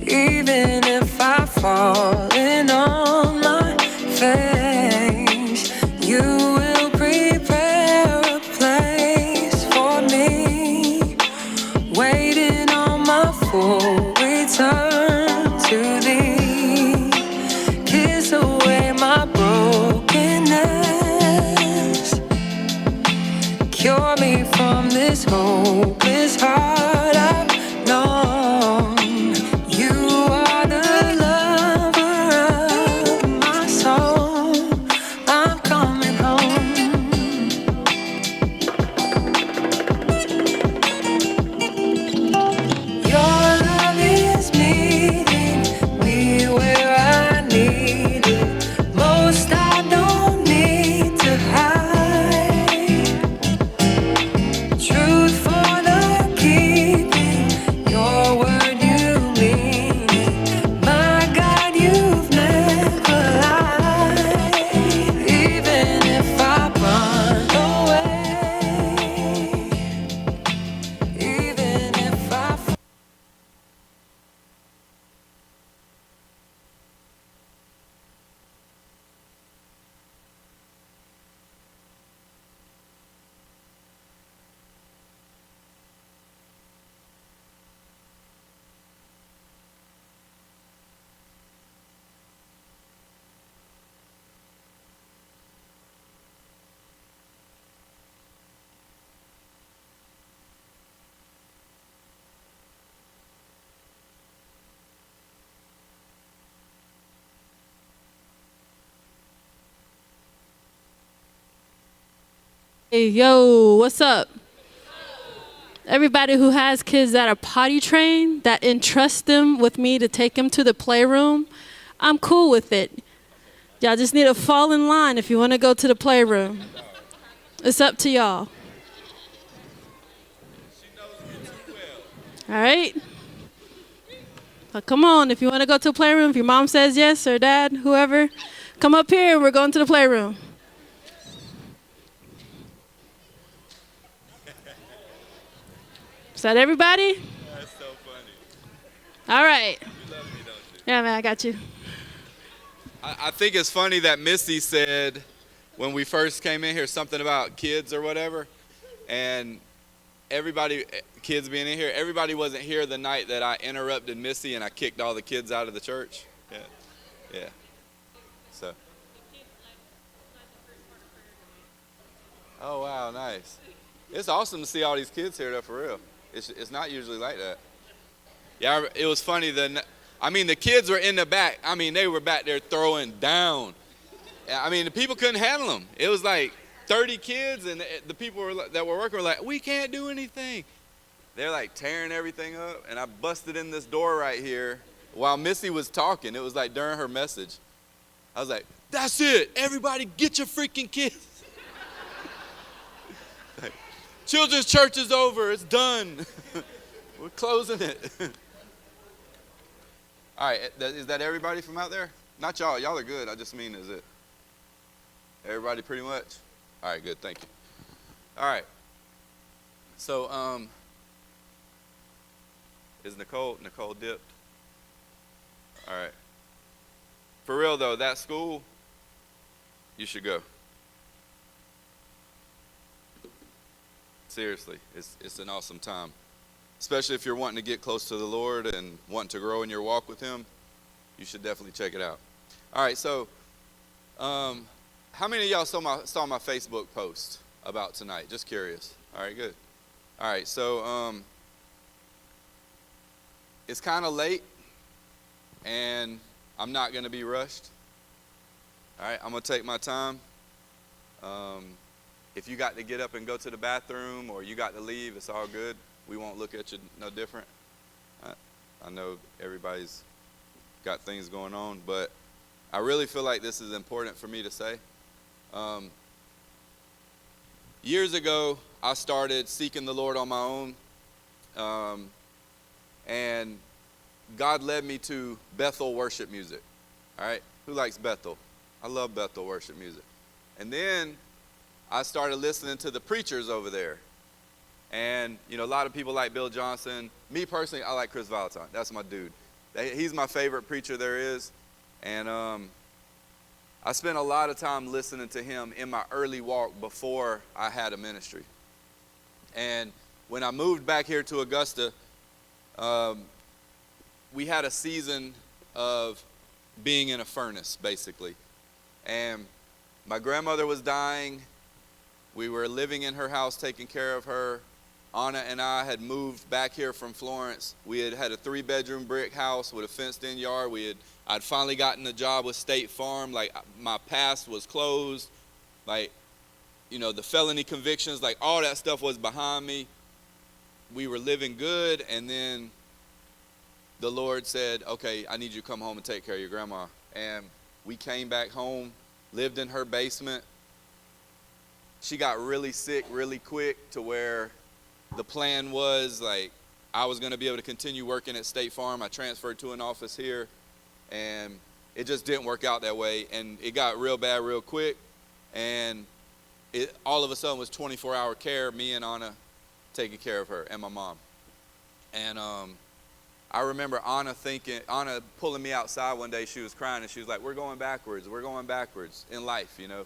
even if I fall in on my face, you will prepare a place for me, waiting on my full turn to thee. Kiss away my brokenness. Cure me from this hopeless heart I've known. You are the lover of my soul. I'm coming home. Your love is meeting me where I need it most. I don't need to hide. Truth for the keeping, your word you mean it. My God, you've never lied. Even if I run away, even if I Hey, yo, what's up? Everybody who has kids that are potty trained, that entrust them with me to take them to the playroom, I'm cool with it. Y'all just need to fall in line if you want to go to the playroom. It's up to y'all. All right? Well, come on, if you want to go to the playroom, if your mom says yes or dad, whoever, come up here and we're going to the playroom. Is that everybody? That's so funny. All right. You love me, don't you? Yeah, man, I got you. I think it's funny that Missy said when we first came in here something about kids or whatever, and everybody, kids being in here, everybody wasn't here the night that I interrupted Missy and I kicked all the kids out of the church. Yeah. Yeah. So. Oh, wow, nice. It's awesome to see all these kids here, though, for real. It's not usually like that. Yeah, it was funny. The kids were in the back. I mean, they were back there throwing down. I mean, the people couldn't handle them. It was like 30 kids, and the people that were working were like, we can't do anything. They're like tearing everything up, and I busted in this door right here while Missy was talking. It was like during her message. I was like, that's it. Everybody get your freaking kids. Children's church is over. It's done. We're closing it. All right. Is that everybody from out there? Not y'all. Y'all are good. I just mean, is it everybody pretty much? All right. Good. Thank you. All right. So, is Nicole dipped? All right. For real, though, that school, you should go. Seriously, it's an awesome time, especially if you're wanting to get close to the Lord and wanting to grow in your walk with Him. You should definitely check it out. All right, so how many of y'all saw my Facebook post about tonight? Just curious. All right, good. All right, so it's kind of late, and I'm not going to be rushed. All right, I'm going to take my time. If you got to get up and go to the bathroom or you got to leave, it's all good. We won't look at you no different. I know everybody's got things going on, but I really feel like this is important for me to say. Years ago, I started seeking the Lord on my own, and God led me to Bethel worship music. All right, who likes Bethel? I love Bethel worship music. And then I started listening to the preachers over there. And, you know, a lot of people like Bill Johnson. Me personally, I like Chris Valentine. That's my dude. He's my favorite preacher there is. And I spent a lot of time listening to him in my early walk before I had a ministry. And when I moved back here to Augusta, we had a season of being in a furnace, basically. And my grandmother was dying. We were living in her house, taking care of her. Anna and I had moved back here from Florence. We had a 3-bedroom brick house with a fenced-in yard. I'd finally gotten a job with State Farm. Like, my past was closed. Like, you know, the felony convictions, like all that stuff was behind me. We were living good, and then the Lord said, okay, I need you to come home and take care of your grandma. And we came back home, lived in her basement. She got really sick really quick to where the plan was, like, I was going to be able to continue working at State Farm. I transferred to an office here, and it just didn't work out that way. And it got real bad real quick, and it all of a sudden was 24-hour care, me and Anna taking care of her and my mom. And I remember Anna pulling me outside one day. She was crying, and she was like, we're going backwards in life, you know.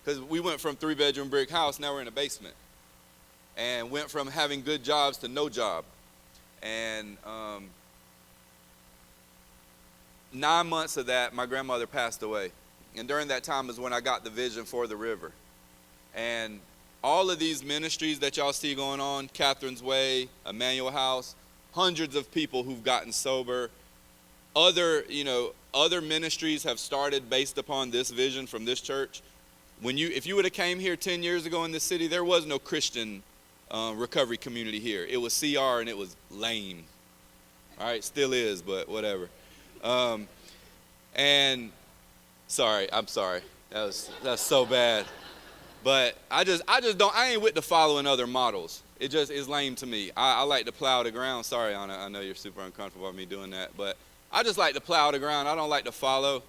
Because we went from 3-bedroom brick house, now we're in a basement. And went from having good jobs to no job. And 9 months of that, my grandmother passed away. And during that time is when I got the vision for the river. And all of these ministries that y'all see going on, Catherine's Way, Emmanuel House, hundreds of people who've gotten sober. Other ministries have started based upon this vision from this church. If you would have came here 10 years ago in this city, there was no Christian recovery community here. It was CR, and it was lame. All right, still is, but whatever. And I'm sorry. That's so bad. But I ain't with the following other models. It just is lame to me. I like to plow the ground. Sorry, Anna, I know you're super uncomfortable with me doing that, but I just like to plow the ground. I don't like to follow.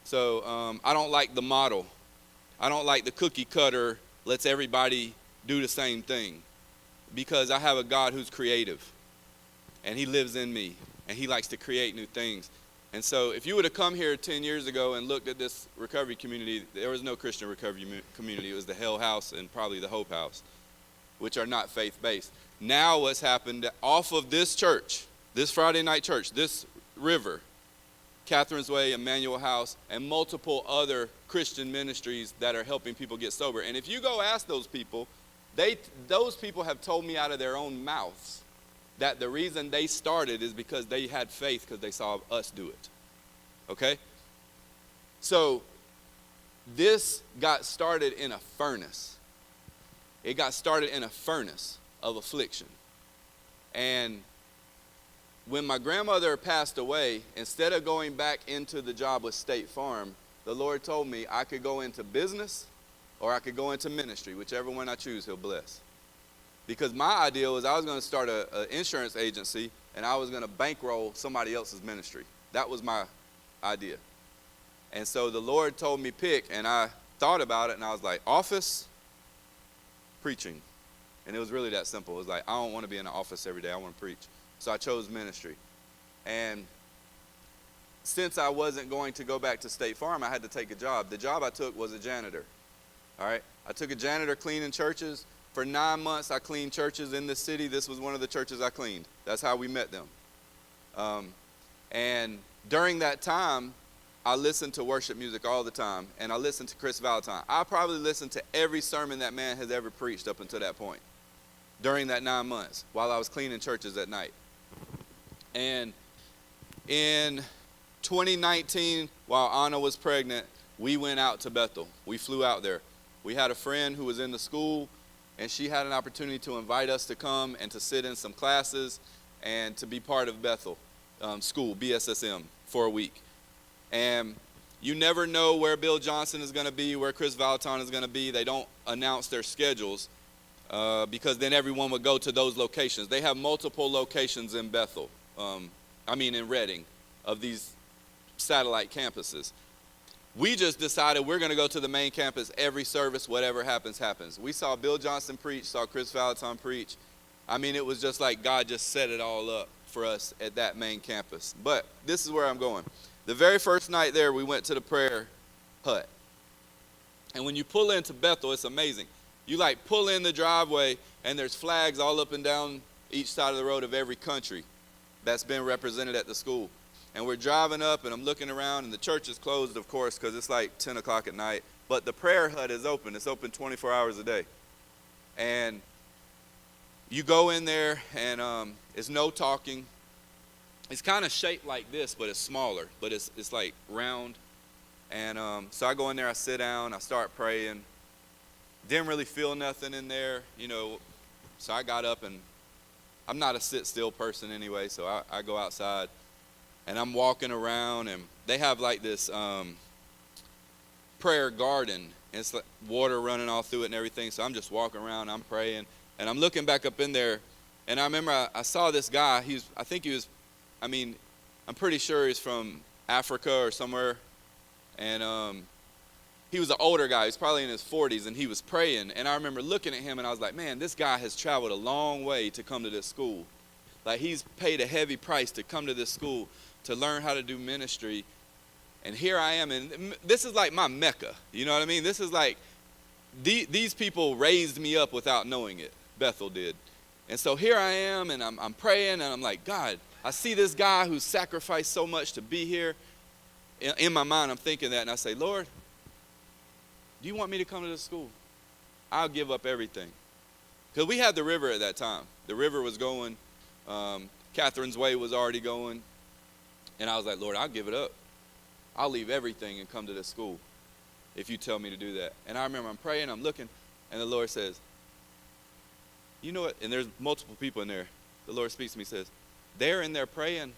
So I don't like the model. I don't like the cookie cutter, lets everybody do the same thing, because I have a God who's creative, and he lives in me, and he likes to create new things. And so if you would have come here 10 years ago and looked at this recovery community, there was no Christian recovery community. It was the Hell House and probably the Hope House, which are not faith-based. Now what's happened, off of this church, this Friday night church, this river, Catherine's Way, Emmanuel House, and multiple other Christian ministries that are helping people get sober. And if you go ask those people, those people have told me out of their own mouths that the reason they started is because they had faith because they saw us do it. Okay? So this got started in a furnace. It got started in a furnace of affliction. And when my grandmother passed away, instead of going back into the job with State Farm, the Lord told me I could go into business or I could go into ministry. Whichever one I choose, he'll bless. Because my idea was I was going to start an insurance agency, and I was going to bankroll somebody else's ministry. That was my idea. And so the Lord told me pick, and I thought about it, and I was like, office, preaching. And it was really that simple. It was like, I don't want to be in the office every day. I want to preach. So I chose ministry. And since I wasn't going to go back to State Farm, I had to take a job. The job I took was a janitor. All right? I took a janitor cleaning churches. For 9 months, I cleaned churches in the city. This was one of the churches I cleaned. That's how we met them. And during that time, I listened to worship music all the time, and I listened to Chris Valentine. I probably listened to every sermon that man has ever preached up until that point during that 9 months while I was cleaning churches at night. And in 2019, while Anna was pregnant, we went out to Bethel. We flew out there. We had a friend who was in the school, and she had an opportunity to invite us to come and to sit in some classes and to be part of Bethel school, BSSM, for a week. And you never know where Bill Johnson is going to be, where Chris Valentine is going to be. They don't announce their schedules because then everyone would go to those locations. They have multiple locations in Bethel, in Redding, of these satellite campuses. We just decided we're going to go to the main campus every service, whatever happens, happens. We saw Bill Johnson preach, saw Chris Valentine preach. I mean, it was just like God just set it all up for us at that main campus. But this is where I'm going. The very first night there, we went to the prayer hut. And when you pull into Bethel, it's amazing. You like pull in the driveway, and there's flags all up and down each side of the road of every country. that's been represented at the school. And we're driving up, and I'm looking around, and the church is closed, of course, because it's like 10 o'clock at night. But the prayer hut is open. It's open 24 hours a day. And you go in there, and it's no talking. It's kind of shaped like this, but it's smaller. But it's like round. And so I go in there, I sit down, I start praying. Didn't really feel nothing in there, you know. So I got up, and I'm not a sit-still person anyway, so I go outside. And I'm walking around, and they have like this prayer garden. And it's like water running all through it and everything. So I'm just walking around, I'm praying. And I'm looking back up in there, and I remember I saw this guy. I'm pretty sure he's from Africa or somewhere. And he was an older guy. He was probably in his 40s, and he was praying. And I remember looking at him, and I was like, man, this guy has traveled a long way to come to this school. Like, he's paid a heavy price to come to this school to learn how to do ministry. And here I am, and this is like my Mecca. You know what I mean? This is like, these people raised me up without knowing it. Bethel did. And so here I am, and I'm praying, and I'm like, God, I see this guy who sacrificed so much to be here. In my mind, I'm thinking that, and I say, Lord, do you want me to come to this school? I'll give up everything. Because we had the river at that time. The river was going. Catherine's Way was already going. And I was like, Lord, I'll give it up. I'll leave everything and come to this school if you tell me to do that. And I remember I'm praying, I'm looking, and the Lord says, you know what? And there's multiple people in there. The Lord speaks to me, says, they're in there praying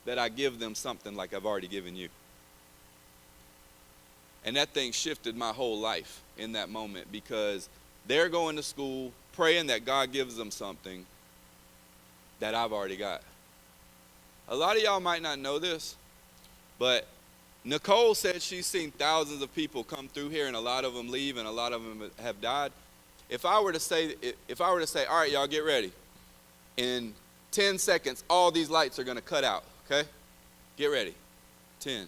that I give them something like I've already given you. And that thing shifted my whole life in that moment, because they're going to school praying that God gives them something that I've already got. A lot of y'all might not know this, but Nicole said she's seen thousands of people come through here, and a lot of them leave, and a lot of them have died. If I were to say, all right, y'all get ready. In 10 seconds, all these lights are going to cut out, okay? Get ready. 10,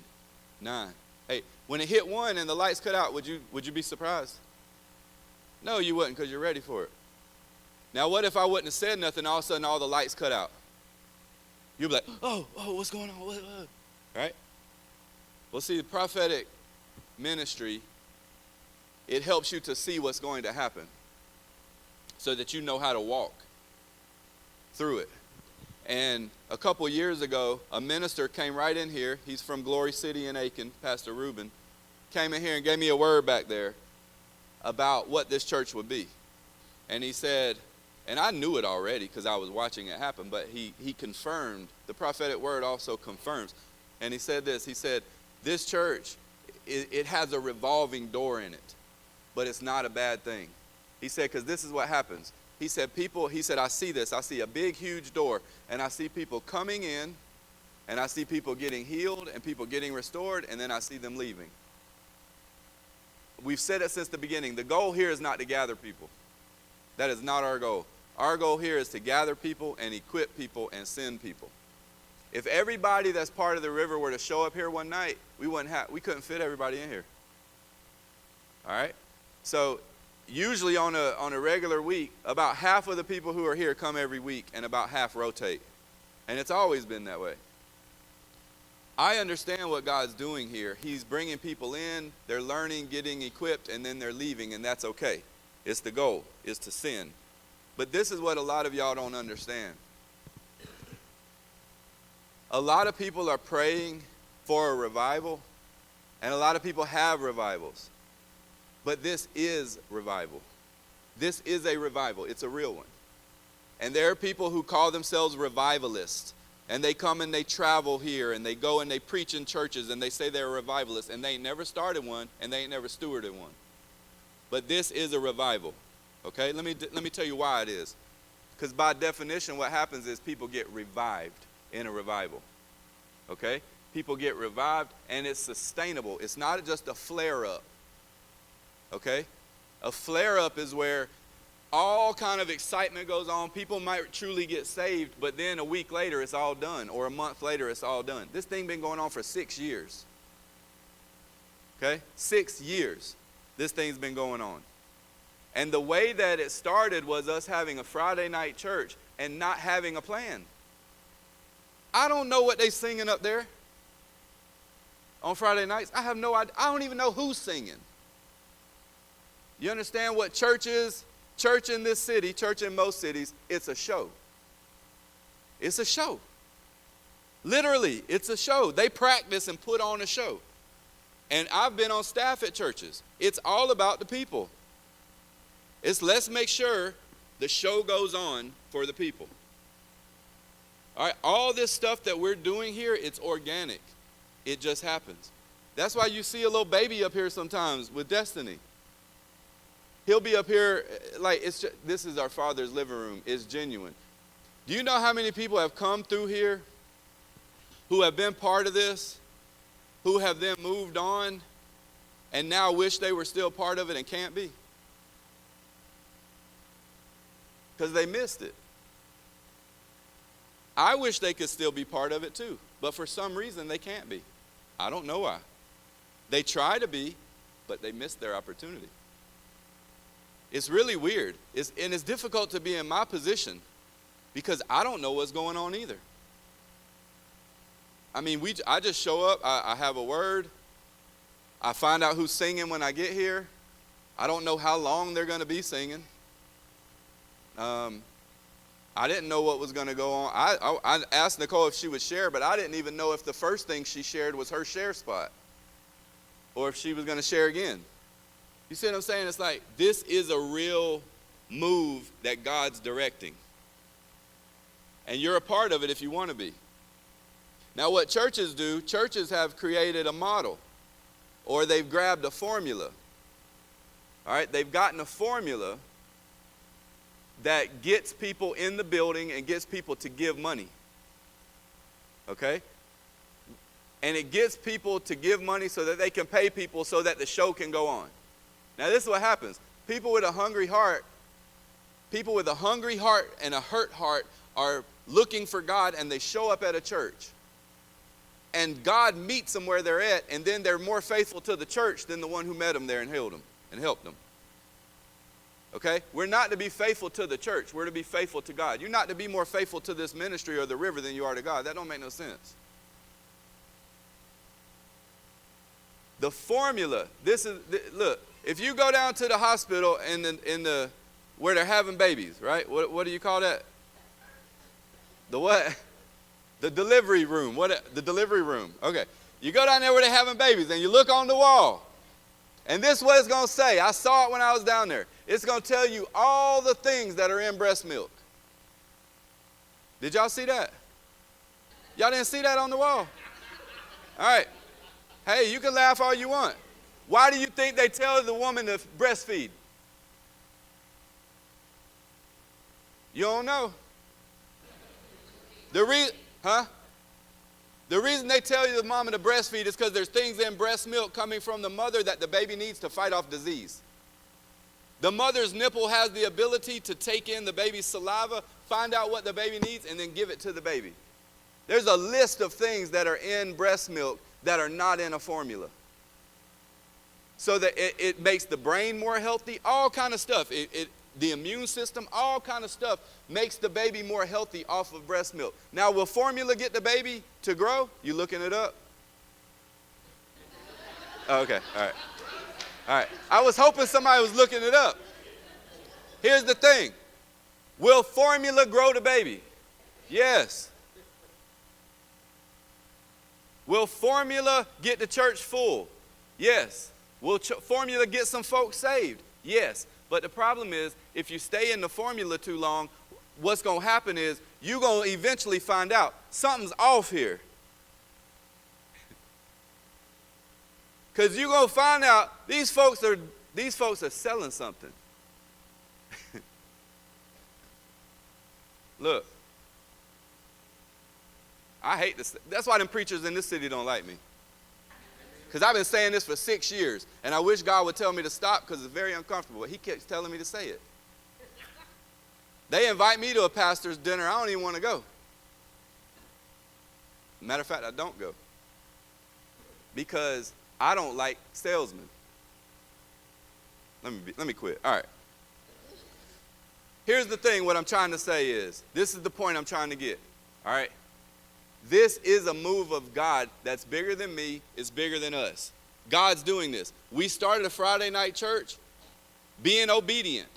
9, 8. When it hit 1 and the lights cut out, would you be surprised? No, you wouldn't, because you're ready for it. Now, what if I wouldn't have said nothing, all of a sudden all the lights cut out? You'd be like, oh, what's going on? What? Right? Well, see, the prophetic ministry, it helps you to see what's going to happen so that you know how to walk through it. And a couple years ago, a minister came right in here. He's from Glory City in Aiken, Pastor Reuben. Came in here and gave me a word back there about what this church would be. And he said, and I knew it already because I was watching it happen, but he confirmed. The prophetic word also confirms. And he said this. He said, this church, it has a revolving door in it, but it's not a bad thing. He said, because this is what happens. He said, I see this. I see a big, huge door, and I see people coming in, and I see people getting healed and people getting restored, and then I see them leaving. We've said it since the beginning. The goal here is not to gather people. That is not our goal. Our goal here is to gather people and equip people and send people. If everybody that's part of the river were to show up here one night, we couldn't fit everybody in here. All right? So usually on a regular week, about half of the people who are here come every week, and about half rotate. And it's always been that way. I understand what God's doing here. He's bringing people in, they're learning, getting equipped, and then they're leaving, and that's okay. It's the goal, is to send. But this is what a lot of y'all don't understand. A lot of people are praying for a revival, and a lot of people have revivals. But this is revival. This is a revival. It's a real one. And there are people who call themselves revivalists, and they come and they travel here, and they go and they preach in churches, and they say they're revivalists, and they ain't never started one, and they ain't never stewarded one. But this is a revival. Okay? Let me tell you why it is. Because by definition, what happens is people get revived in a revival. Okay? People get revived, and it's sustainable. It's not just a flare-up. Okay? A flare-up is where all kind of excitement goes on. People might truly get saved, but then a week later it's all done, or a month later it's all done. This thing been going on for 6 years. Okay? 6 years this thing's been going on. And the way that it started was us having a Friday night church and not having a plan. I don't know what they singing up there on Friday nights. I have no idea. I don't even know who's singing. You understand what church is? Church in this city, church in most cities, it's a show. It's a show. Literally, it's a show. They practice and put on a show. And I've been on staff at churches. It's all about the people. It's let's make sure the show goes on for the people. All right, all this stuff that we're doing here, it's organic. It just happens. That's why you see a little baby up here sometimes with Destiny. He'll be up here like it's just, this is our Father's living room. It's genuine. Do you know how many people have come through here who have been part of this, who have then moved on and now wish they were still part of it and can't be? Because they missed it. I wish they could still be part of it too, but for some reason they can't be. I don't know why. They try to be, but they missed their opportunity. It's really weird. And it's difficult to be in my position because I don't know what's going on either. I mean, I just show up, I have a word, I find out who's singing when I get here. I don't know how long they're going to be singing. I didn't know what was going to go on. I asked Nicole if she would share, but I didn't even know if the first thing she shared was her share spot or if she was going to share again. You see what I'm saying? It's like this is a real move that God's directing. And you're a part of it if you want to be. Now what churches do, churches have created a model or they've grabbed a formula. All right, they've gotten a formula that gets people in the building and gets people to give money. Okay? And it gets people to give money so that they can pay people so that the show can go on. Now this is what happens. People with a hungry heart and a hurt heart are looking for God and they show up at a church. And God meets them where they're at, and then they're more faithful to the church than the one who met them there and healed them and helped them. Okay? We're not to be faithful to the church. We're to be faithful to God. You're not to be more faithful to this ministry or the river than you are to God. That don't make no sense. The formula, look, if you go down to the hospital where they're having babies, right? What do you call that? The what? The delivery room. The delivery room. Okay. You go down there where they're having babies and you look on the wall. And this is what it's going to say. I saw it when I was down there. It's going to tell you all the things that are in breast milk. Did y'all see that? Y'all didn't see that on the wall? All right. Hey, you can laugh all you want. Why do you think they tell the woman to breastfeed? You don't know? The reason they tell you the mama to breastfeed is because there's things in breast milk coming from the mother that the baby needs to fight off disease. The mother's nipple has the ability to take in the baby's saliva, find out what the baby needs, and then give it to the baby. There's a list of things that are in breast milk that are not in a formula. So that it makes the brain more healthy, all kind of stuff. The immune system, all kind of stuff makes the baby more healthy off of breast milk. Now, will formula get the baby to grow? You looking it up? Oh, okay, all right. All right. I was hoping somebody was looking it up. Here's the thing. Will formula grow the baby? Yes. Will formula get the church full? Yes. Will formula get some folks saved? Yes. But the problem is, if you stay in the formula too long, what's going to happen is you're going to eventually find out something's off here. Because you're going to find out these folks are selling something. Look, I hate this. That's why them preachers in this city don't like me. Because I've been saying this for 6 years, and I wish God would tell me to stop because it's very uncomfortable. He keeps telling me to say it. They invite me to a pastor's dinner. I don't even want to go. Matter of fact, I don't go. Because I don't like salesmen. Let me quit. All right. Here's the thing. What I'm trying to say is, this is the point I'm trying to get. All right. This is a move of God that's bigger than me, it's bigger than us. God's doing this. We started a Friday night church being obedient.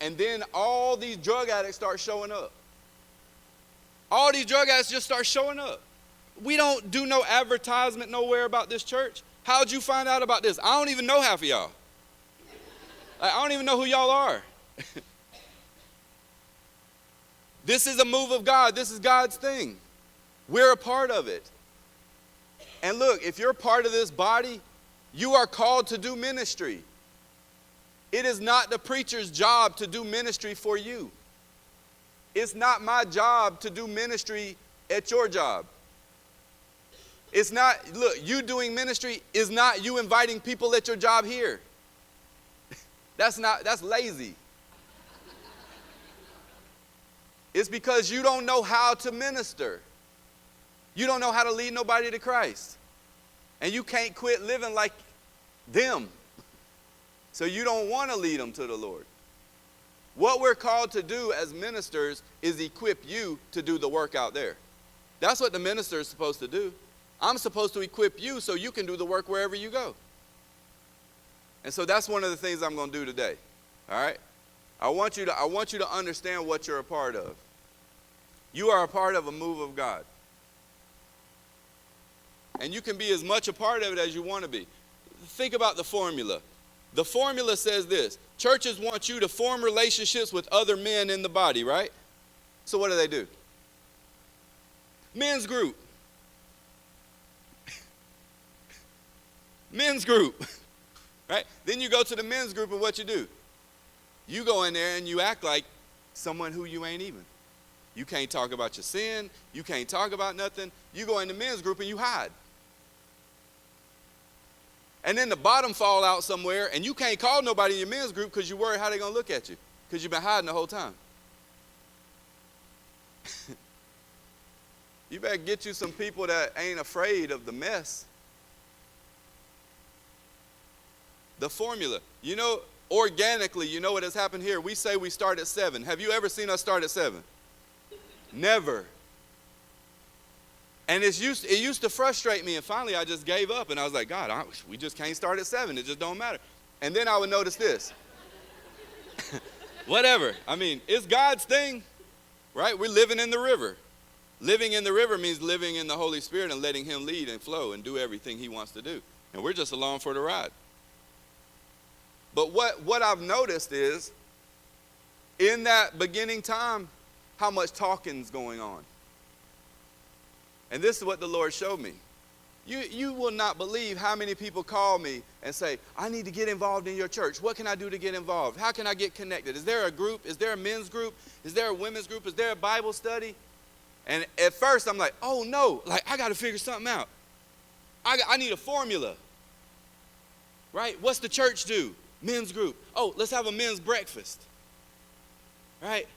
And then all these drug addicts start showing up. All these drug addicts just start showing up. We don't do no advertisement nowhere about this church. How'd you find out about this? I don't even know half of y'all. Like, I don't even know who y'all are. This is a move of God. This is God's thing. We're a part of it. And look, if you're part of this body, you are called to do ministry. It is not the preacher's job to do ministry for you. It's not my job to do ministry at your job. It's not, look, you doing ministry is not you inviting people at your job here. That's lazy. It's because you don't know how to minister. You don't know how to lead nobody to Christ. And you can't quit living like them. So you don't want to lead them to the Lord. What we're called to do as ministers is equip you to do the work out there. That's what the minister is supposed to do. I'm supposed to equip you so you can do the work wherever you go. And so that's one of the things I'm going to do today. All right? I want you to understand what you're a part of. You are a part of a move of God. And you can be as much a part of it as you want to be. Think about the formula. The formula says this. Churches want you to form relationships with other men in the body, right? So what do? Men's group. Men's group. Right? Then you go to the men's group and what you do? You go in there and you act like someone who you ain't even. You can't talk about your sin. You can't talk about nothing. You go in the men's group and you hide. And then the bottom fall out somewhere, and you can't call nobody in your men's group because you worry how they're going to look at you because you've been hiding the whole time. You better get you some people that ain't afraid of the mess. The formula. You know, organically, you know what has happened here? We say we start at 7. Have you ever seen us start at 7? Never. And it used to frustrate me, and finally I just gave up, and I was like, God, we just can't start at 7. It just don't matter. And then I would notice this. Whatever. I mean, it's God's thing, right? We're living in the river. Living in the river means living in the Holy Spirit and letting him lead and flow and do everything he wants to do. And we're just along for the ride. But what I've noticed is, in that beginning time, how much talking's going on. And this is what the Lord showed me. You will not believe how many people call me and say, I need to get involved in your church. What can I do to get involved? How can I get connected? Is there a group? Is there a men's group? Is there a women's group? Is there a Bible study? And at first I'm like, oh no, like I got to figure something out. I need a formula. Right? What's the church do? Men's group. Oh, let's have a men's breakfast. Right?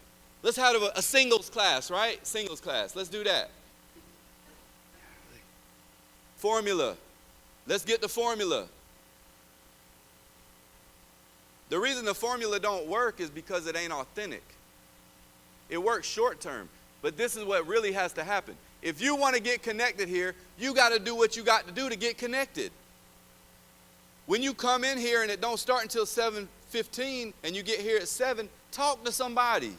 Let's have a singles class, right? Singles class. Let's do that. Formula. Let's get the formula. The reason the formula don't work is because it ain't authentic. It works short term, but this is what really has to happen. If you want to get connected here, you got to do what you got to do to get connected. When you come in here and it don't start until 7:15 and you get here at 7, talk to somebody.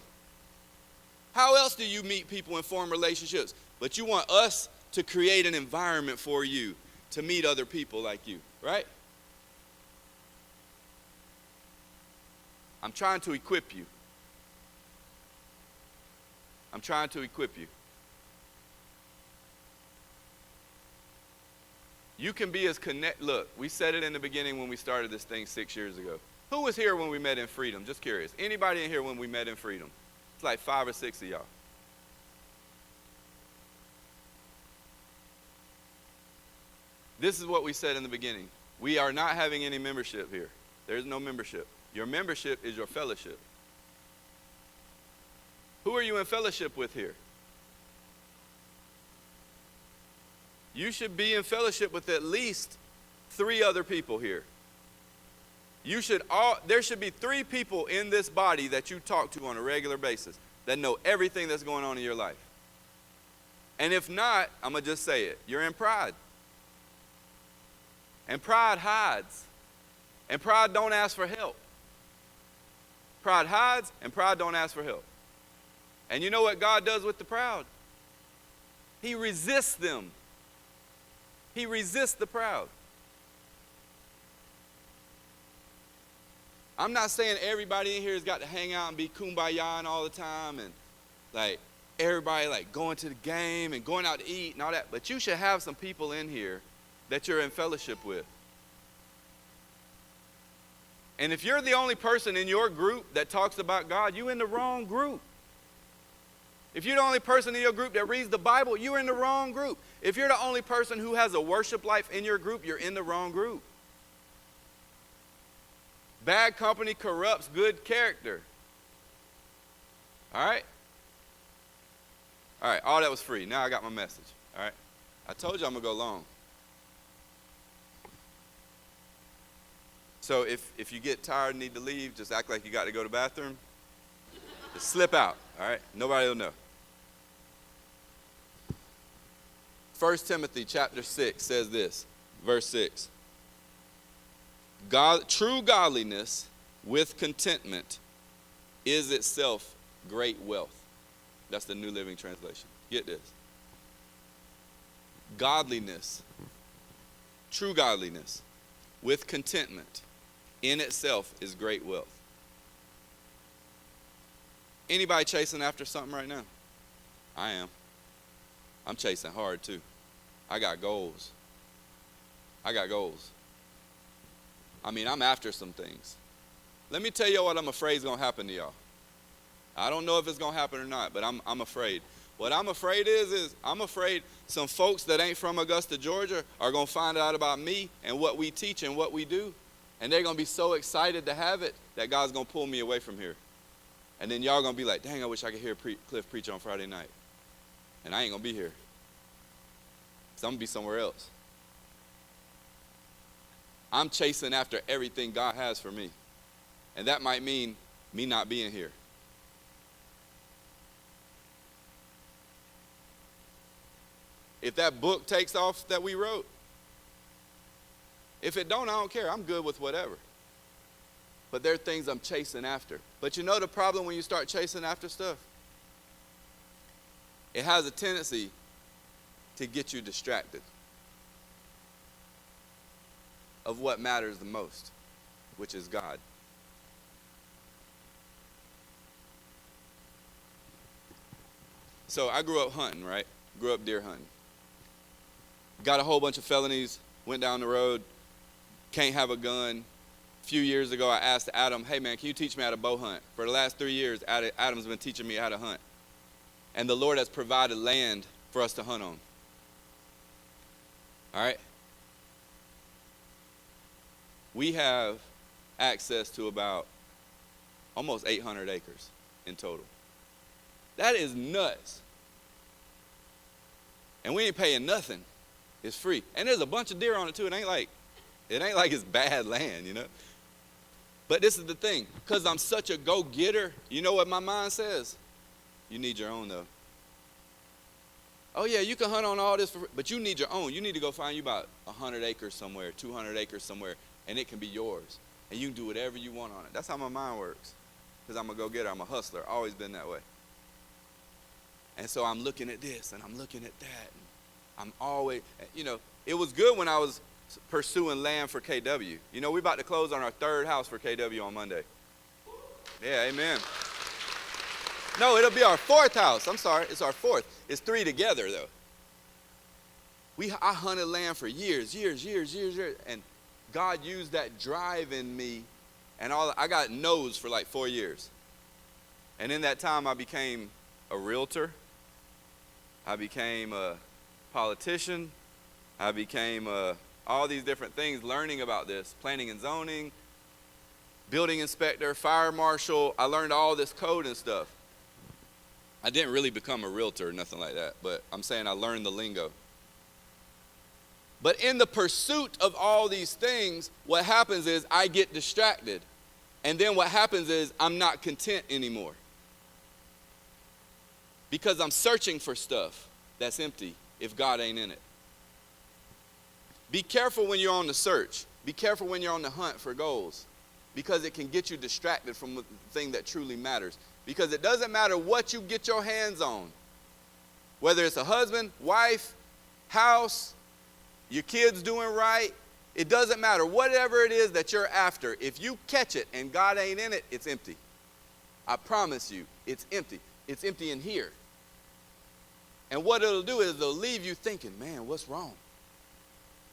How else do you meet people and form relationships? But you want us to create an environment for you to meet other people like you, right? I'm trying to equip you. I'm trying to equip you. You can be as Look, we said it in the beginning when we started this thing 6 years ago. Who was here when we met in Freedom? Just curious. Anybody in here when we met in Freedom? It's like 5 or 6 of y'all. This is what we said in the beginning. We are not having any membership here. There's no membership. Your membership is your fellowship. Who are you in fellowship with here? You should be in fellowship with at least 3 other people here. There should be 3 people in this body that you talk to on a regular basis that know everything that's going on in your life. And if not, I'm going to just say it. You're in pride. And pride hides. And pride don't ask for help. Pride hides, and pride don't ask for help. And you know what God does with the proud? He resists them. He resists the proud. I'm not saying everybody in here has got to hang out and be kumbaya all the time and like everybody like going to the game and going out to eat and all that. But you should have some people in here that you're in fellowship with. And if you're the only person in your group that talks about God, you're in the wrong group. If you're the only person in your group that reads the Bible, you're in the wrong group. If you're the only person who has a worship life in your group, you're in the wrong group. Bad company corrupts good character. All right? All right, all that was free. Now I got my message. All right? I told you I'm going to go long. So if you get tired and need to leave, just act like you got to go to the bathroom. Just slip out, all right? Nobody will know. 1 Timothy chapter 6 says this, verse 6. True godliness with contentment is itself great wealth. That's the New Living Translation. Get this. Godliness, true godliness with contentment in itself is great wealth. Anybody chasing after something right now? I am. I'm chasing hard too. I got goals. I got goals. I mean, I'm after some things. Let me tell you what I'm afraid is going to happen to y'all. I don't know if it's going to happen or not, but I'm afraid. What I'm afraid is I'm afraid some folks that ain't from Augusta, Georgia are going to find out about me and what we teach and what we do. And they're going to be so excited to have it that God's going to pull me away from here. And then y'all going to be like, dang, I wish I could hear Cliff preach on Friday night. And I ain't going to be here. So I'm going to be somewhere else. I'm chasing after everything God has for me. And that might mean me not being here. If that book takes off that we wrote, if it don't, I don't care. I'm good with whatever. But there are things I'm chasing after. But you know the problem when you start chasing after stuff? It has a tendency to get you distracted of what matters the most, which is God. So I grew up hunting, right? Grew up deer hunting. Got a whole bunch of felonies, went down the road, can't have a gun. A few years ago, I asked Adam, hey man, can you teach me how to bow hunt? For the last 3 years, Adam's been teaching me how to hunt. And the Lord has provided land for us to hunt on. All right? We have access to about almost 800 acres in total. That is nuts. And we ain't paying nothing. It's free. And there's a bunch of deer on it too. It ain't like it's bad land, you know. But this is the thing. Because I'm such a go-getter, you know what my mind says? You need your own though. Oh yeah, you can hunt on all this, but you need your own. You need to go find you about 100 acres somewhere, 200 acres somewhere, and it can be yours. And you can do whatever you want on it. That's how my mind works. Because I'm a go-getter. I'm a hustler. Always been that way. And so I'm looking at this, and I'm looking at that. And I'm always, you know, it was good when I was pursuing land for KW. You know, we're about to close on our 3rd house for KW on Monday. Yeah, amen. No, it'll be our 4th house. I'm sorry, it's our 4th. It's 3 together, though. I hunted land for years, and God used that drive in me, and I got no's for like 4 years. And in that time, I became a realtor. I became a politician. I became all these different things, learning about this, planning and zoning, building inspector, fire marshal. I learned all this code and stuff. I didn't really become a realtor or nothing like that, but I'm saying I learned the lingo. But in the pursuit of all these things, what happens is I get distracted. And then what happens is I'm not content anymore. Because I'm searching for stuff. that's empty if God ain't in it. Be careful when you're on the search. Be careful when you're on the hunt for goals, because it can get you distracted from the thing that truly matters. Because it doesn't matter what you get your hands on, whether it's a husband, wife, house, your kids doing right, it doesn't matter. Whatever it is that you're after, if you catch it and God ain't in it, it's empty. I promise you, it's empty. It's empty in here. And what it'll do is it'll leave you thinking, man, what's wrong?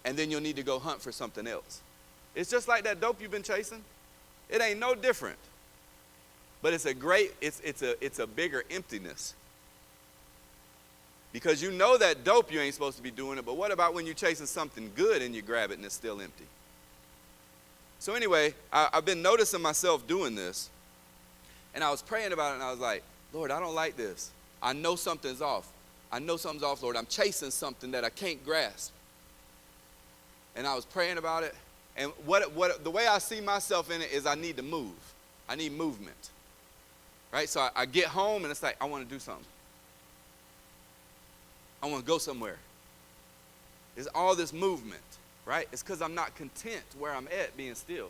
And then you'll need to go hunt for something else. It's just like that dope you've been chasing. It ain't no different. But it's a bigger emptiness. Because you know that dope you ain't supposed to be doing it, but what about when you're chasing something good and you grab it and it's still empty? So anyway, I've been noticing myself doing this, and I was praying about it, and I was like, Lord, I don't like this. I know something's off. I know something's off, Lord. I'm chasing something that I can't grasp. And I was praying about it, and the way I see myself in it is I need to move. I need movement, right? So I get home, and it's like, I want to do something. I want to go somewhere. It's all this movement, right? It's because I'm not content where I'm at being still.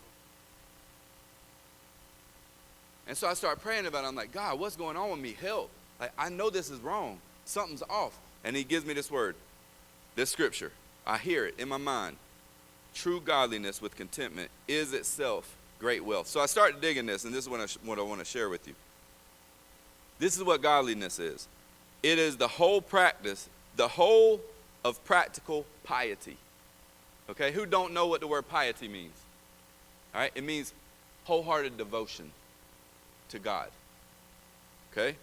And so I start praying about it. I'm like, God, what's going on with me? Help. Like, I know this is wrong. Something's off. And he gives me this word, this scripture. I hear it in my mind. True godliness with contentment is itself great wealth. So I started digging this, and this is what I want to share with you. This is what godliness is. It is the whole of practical piety. Okay, who don't know what the word piety means? All right, it means wholehearted devotion to God. Okay?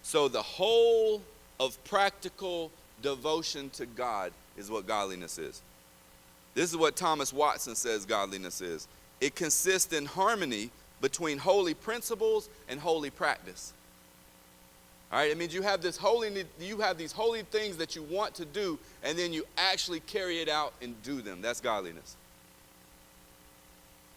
So the whole of practical devotion to God is what godliness is. This is what Thomas Watson says godliness is. It consists in harmony between holy principles and holy practice. All right, it means you have these holy things that you want to do, and then you actually carry it out and do them. That's godliness.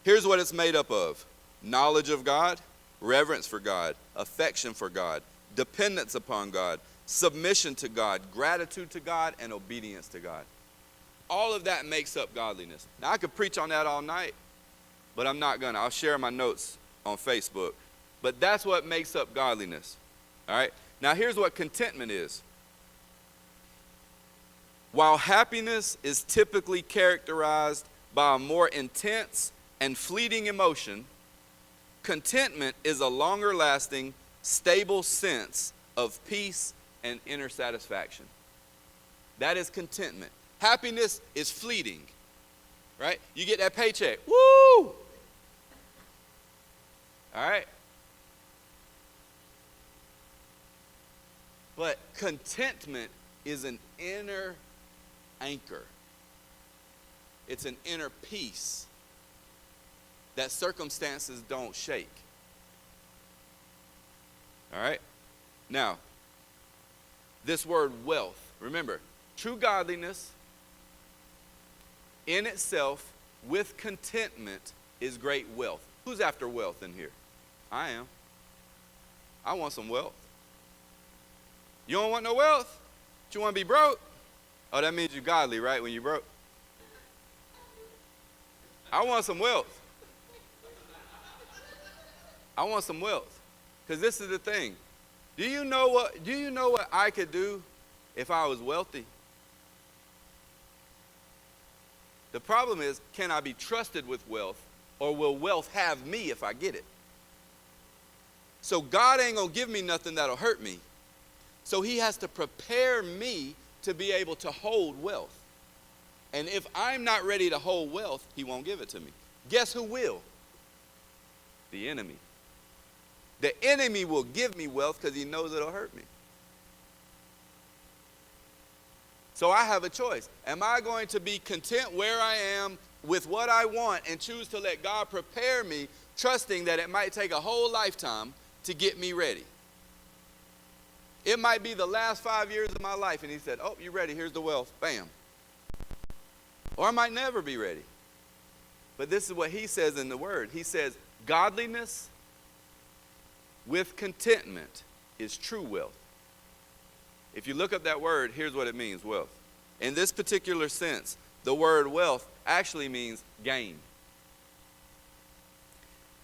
Here's what it's made up of: knowledge of God, reverence for God, affection for God, dependence upon God, submission to God, gratitude to God, and obedience to God. All of that makes up godliness. Now, I could preach on that all night, but I'm not gonna. I'll share my notes on Facebook. But that's what makes up godliness. All right? Now, here's what contentment is. While happiness is typically characterized by a more intense and fleeting emotion, contentment is a longer lasting, stable sense of peace and inner satisfaction. That is contentment. Happiness is fleeting, right? You get that paycheck, woo! All right? But contentment is an inner anchor. It's an inner peace that circumstances don't shake. All right? Now, this word wealth, remember, true godliness in itself with contentment is great wealth. Who's after wealth in here? I am. I want some wealth. You don't want no wealth? You want to be broke? Oh, that means you're godly, right, when you're broke? I want some wealth. I want some wealth. Because this is the thing. Do you know what I could do if I was wealthy? The problem is, can I be trusted with wealth, or will wealth have me if I get it? So God ain't going to give me nothing that'll hurt me. So he has to prepare me to be able to hold wealth. And if I'm not ready to hold wealth, he won't give it to me. Guess who will? The enemy. The enemy will give me wealth because he knows it'll hurt me. So I have a choice. Am I going to be content where I am with what I want and choose to let God prepare me, trusting that it might take a whole lifetime to get me ready? It might be the last 5 years of my life, and he said, oh, you ready? Here's the wealth. Bam. Or I might never be ready. But this is what he says in the word. He says, godliness with contentment is true wealth. If you look up that word, here's what it means, wealth. In this particular sense, the word wealth actually means gain.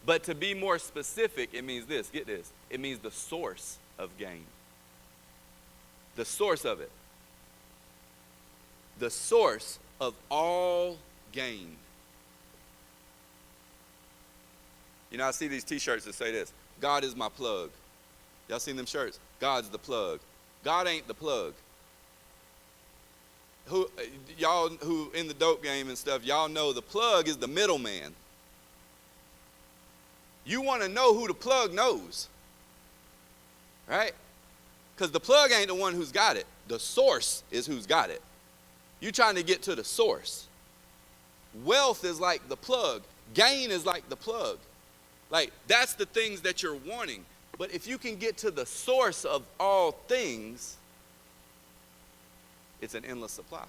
But to be more specific, it means this. Get this. It means the source of gain. The source of it. The source of all gain. You know, I see these t-shirts that say this. God is my plug. Y'all seen them shirts? God's the plug. God ain't the plug. Y'all who in the dope game and stuff, y'all know the plug is the middleman. You want to know who the plug knows, right? Because the plug ain't the one who's got it. The source is who's got it. You're trying to get to the source. Wealth is like the plug. Gain is like the plug. Like, that's the things that you're wanting. But if you can get to the source of all things, it's an endless supply.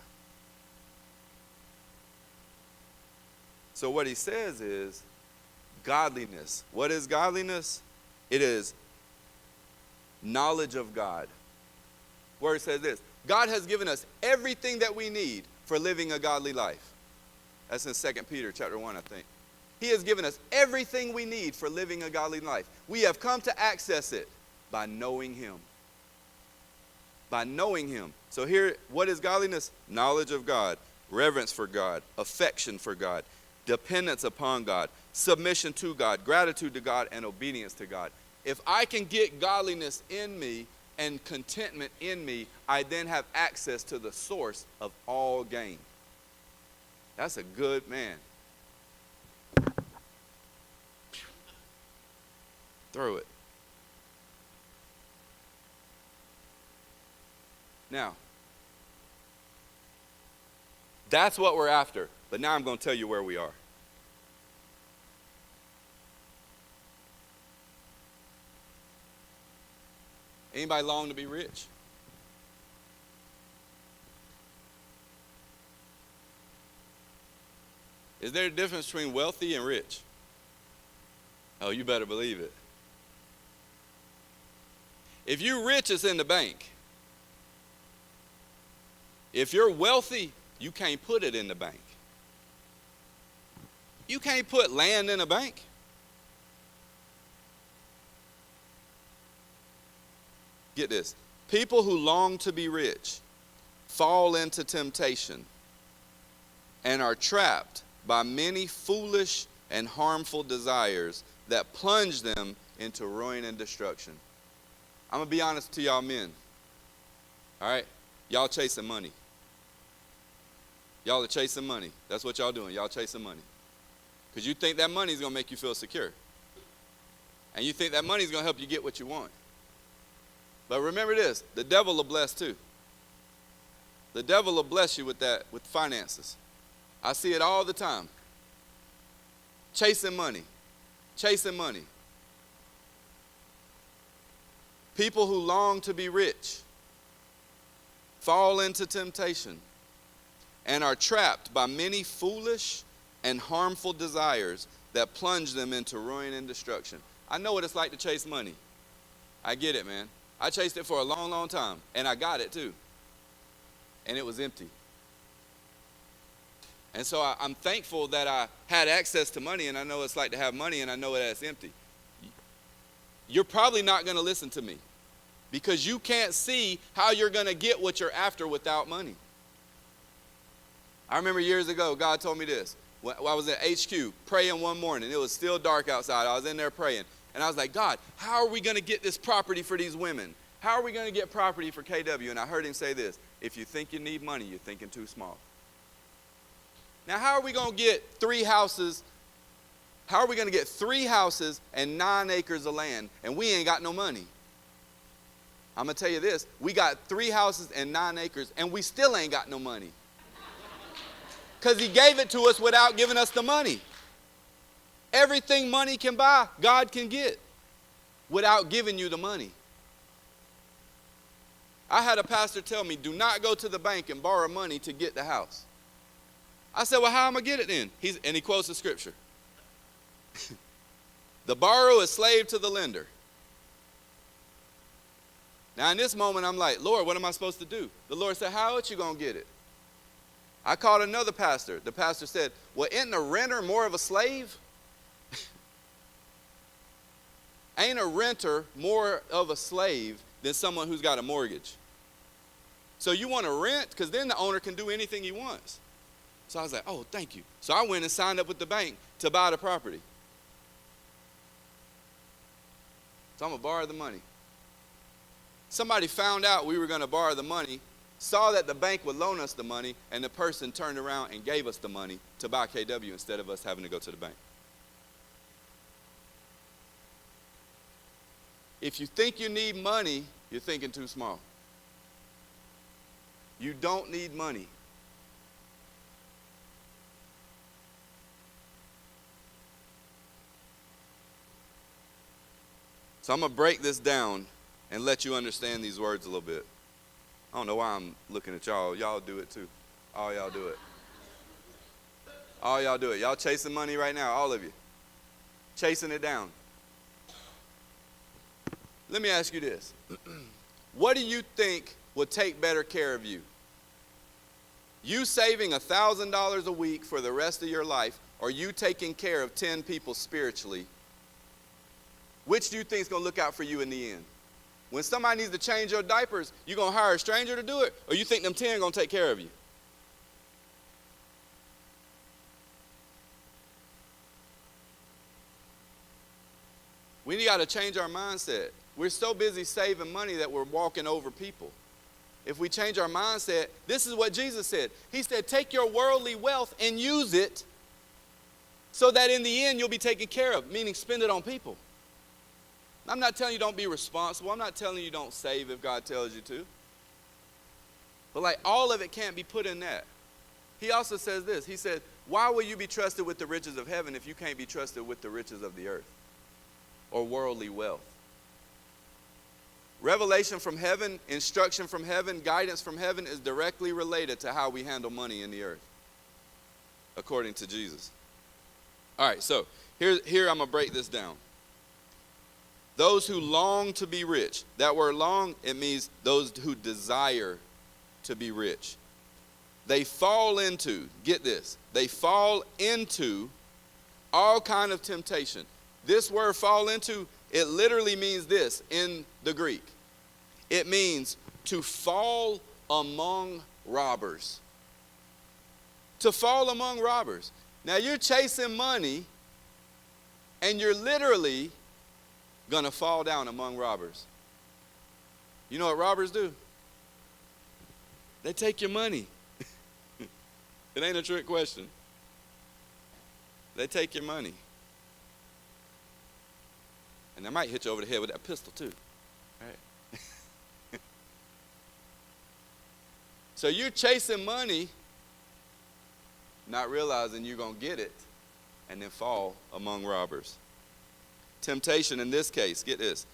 So what he says is godliness. What is godliness? It is knowledge of God. Word says this. God has given us everything that we need for living a godly life. That's in 2 Peter chapter 1, I think. He has given us everything we need for living a godly life. We have come to access it by knowing him. By knowing him. So here, what is godliness? Knowledge of God, reverence for God, affection for God, dependence upon God, submission to God, gratitude to God, and obedience to God. If I can get godliness in me and contentment in me, I then have access to the source of all gain. That's a good man. Throw it. Now, that's what we're after. But now I'm going to tell you where we are. Anybody long to be rich? Is there a difference between wealthy and rich? Oh, you better believe it. If you're rich, it's in the bank. If you're wealthy, you can't put it in the bank. You can't put land in a bank. Get this. People who long to be rich fall into temptation and are trapped by many foolish and harmful desires that plunge them into ruin and destruction. I'm going to be honest to y'all men. All right? Y'all chasing money. Y'all are chasing money. That's what y'all doing. Y'all chasing money. Because you think that money is going to make you feel secure. And you think that money is going to help you get what you want. But remember this, the devil will bless too. The devil will bless you with that, with finances. I see it all the time. Chasing money. Chasing money. People who long to be rich fall into temptation and are trapped by many foolish and harmful desires that plunge them into ruin and destruction. I know what it's like to chase money. I get it, man. I chased it for a long, long time, and I got it too. And it was empty. And so I'm thankful that I had access to money, and I know what it's like to have money, and I know that it's empty. You're probably not going to listen to me because you can't see how you're going to get what you're after without money. I remember years ago, God told me this. When I was at HQ praying one morning, it was still dark outside. I was in there praying. And I was like, God, how are we going to get this property for these women? How are we going to get property for KW? And I heard him say this, if you think you need money, you're thinking too small. Now, how are we going to get 3 houses? How are we going to get 3 houses and 9 acres of land, and we ain't got no money? I'm going to tell you this. We got 3 houses and 9 acres, and we still ain't got no money. Because he gave it to us without giving us the money. Everything money can buy, God can get without giving you the money. I had a pastor tell me, do not go to the bank and borrow money to get the house. I said, well, how am I going to get it then? And he quotes the scripture. The borrower is slave to the lender. Now, in this moment, I'm like, Lord, what am I supposed to do? The Lord said, how else you going to get it? I called another pastor. The pastor said, well, isn't a renter more of a slave? Ain't a renter more of a slave than someone who's got a mortgage? So you want to rent? Because then the owner can do anything he wants. So I was like, oh, thank you. So I went and signed up with the bank to buy the property. So I'm going to borrow the money. Somebody found out we were going to borrow the money, saw that the bank would loan us the money, and the person turned around and gave us the money to buy KW instead of us having to go to the bank. If you think you need money, you're thinking too small. You don't need money. So I'm going to break this down and let you understand these words a little bit. I don't know why I'm looking at y'all. Y'all do it too. All y'all do it. All y'all do it. Y'all chasing money right now, all of you. Chasing it down. Let me ask you this. What do you think will take better care of you? You saving $1,000 a week for the rest of your life, or you taking care of 10 people spiritually? Which do you think is going to look out for you in the end? When somebody needs to change your diapers, you going to hire a stranger to do it, or you think them 10 going to take care of you? We got to change our mindset. We're so busy saving money that we're walking over people. If we change our mindset, this is what Jesus said. He said, take your worldly wealth and use it so that in the end you'll be taken care of, meaning spend it on people. I'm not telling you don't be responsible. I'm not telling you don't save if God tells you to. But like all of it can't be put in that. He also says this. He said, why will you be trusted with the riches of heaven if you can't be trusted with the riches of the earth or worldly wealth? Revelation from heaven, instruction from heaven, guidance from heaven is directly related to how we handle money in the earth, according to Jesus. All right, so here I'm going to break this down. Those who long to be rich. That word long, it means those who desire to be rich. They fall into, get this, they fall into all kind of temptation. This word fall into, it literally means this in the Greek. It means to fall among robbers. To fall among robbers. Now you're chasing money and you're literally going to fall down among robbers. You know what robbers do? They take your money. It ain't a trick question. They take your money. And they might hit you over the head with that pistol too. All right. So you're chasing money, not realizing you're going to get it, and then fall among robbers. Temptation in this case, get this.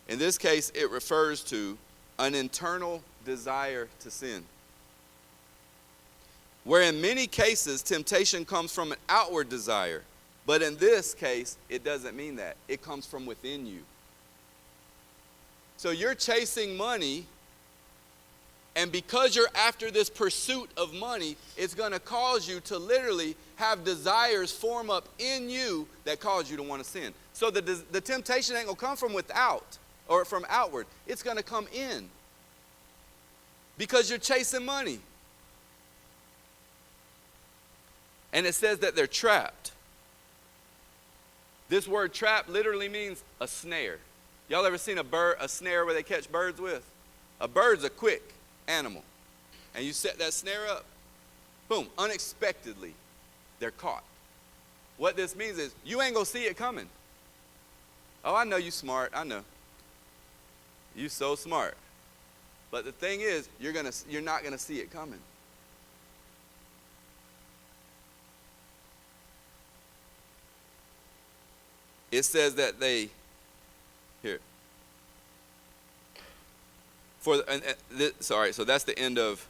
In this case, it refers to an internal desire to sin. Where in many cases, temptation comes from an outward desire. But in this case, it doesn't mean that. It comes from within you. So you're chasing money, and because you're after this pursuit of money, it's going to cause you to literally have desires form up in you that cause you to want to sin. So the temptation ain't going to come from without or from outward. It's going to come in because you're chasing money. And it says that they're trapped. This word trap literally means a snare. Y'all ever seen a snare where they catch birds with? A bird's a quick animal. And you set that snare up, boom, unexpectedly, they're caught. What this means is you ain't going to see it coming. Oh, I know you smart. I know. You so smart. But the thing is, you're not going to see it coming. It says that they, here. Sorry, so that's the end of,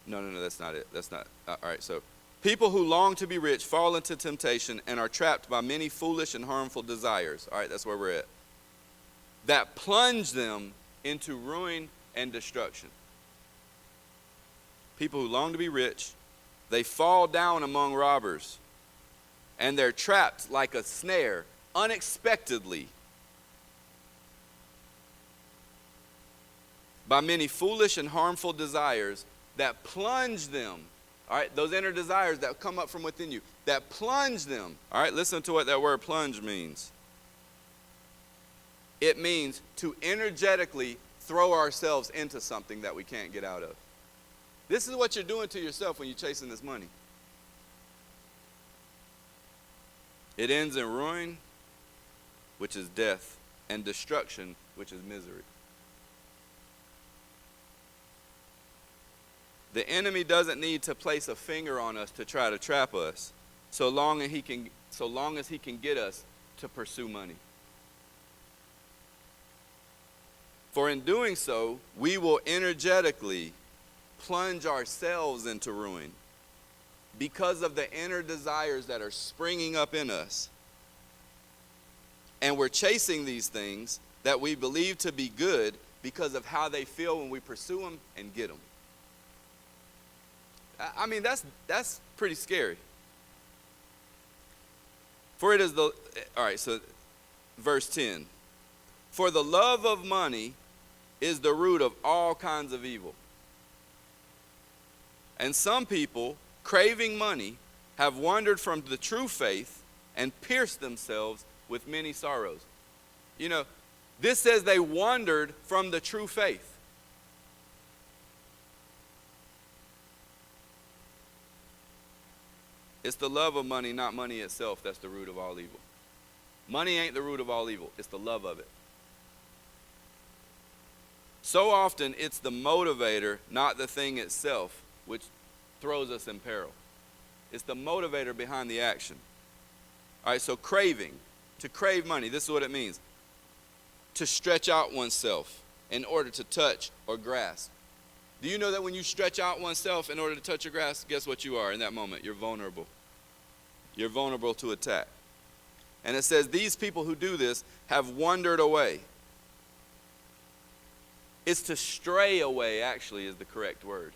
no, that's not it. That's not, all right, so people who long to be rich fall into temptation and are trapped by many foolish and harmful desires. All right, that's where we're at. That plunge them into ruin and destruction. People who long to be rich, they fall down among robbers, and they're trapped like a snare unexpectedly by many foolish and harmful desires that plunge them. All right, those inner desires that come up from within you, that plunge them. All right, listen to what that word plunge means. It means to energetically throw ourselves into something that we can't get out of. This is what you're doing to yourself when you're chasing this money. It ends in ruin, which is death, and destruction, which is misery. The enemy doesn't need to place a finger on us to try to trap us, so long as he can get us to pursue money. For in doing so, we will energetically plunge ourselves into ruin because of the inner desires that are springing up in us. And we're chasing these things that we believe to be good because of how they feel when we pursue them and get them. I mean, that's pretty scary. For it is all right, so verse 10. For the love of money is the root of all kinds of evil. And some people, craving money, have wandered from the true faith and pierced themselves with many sorrows. You know, this says they wandered from the true faith. It's the love of money, not money itself, that's the root of all evil. Money ain't the root of all evil. It's the love of it. So often it's the motivator, not the thing itself, which throws us in peril. It's the motivator behind the action. All right, so craving, to crave money, this is what it means. To stretch out oneself in order to touch or grasp. Do you know that when you stretch out oneself in order to touch or grasp, guess what you are in that moment? You're vulnerable. You're vulnerable to attack. And it says these people who do this have wandered away. It's to stray away, actually, is the correct word.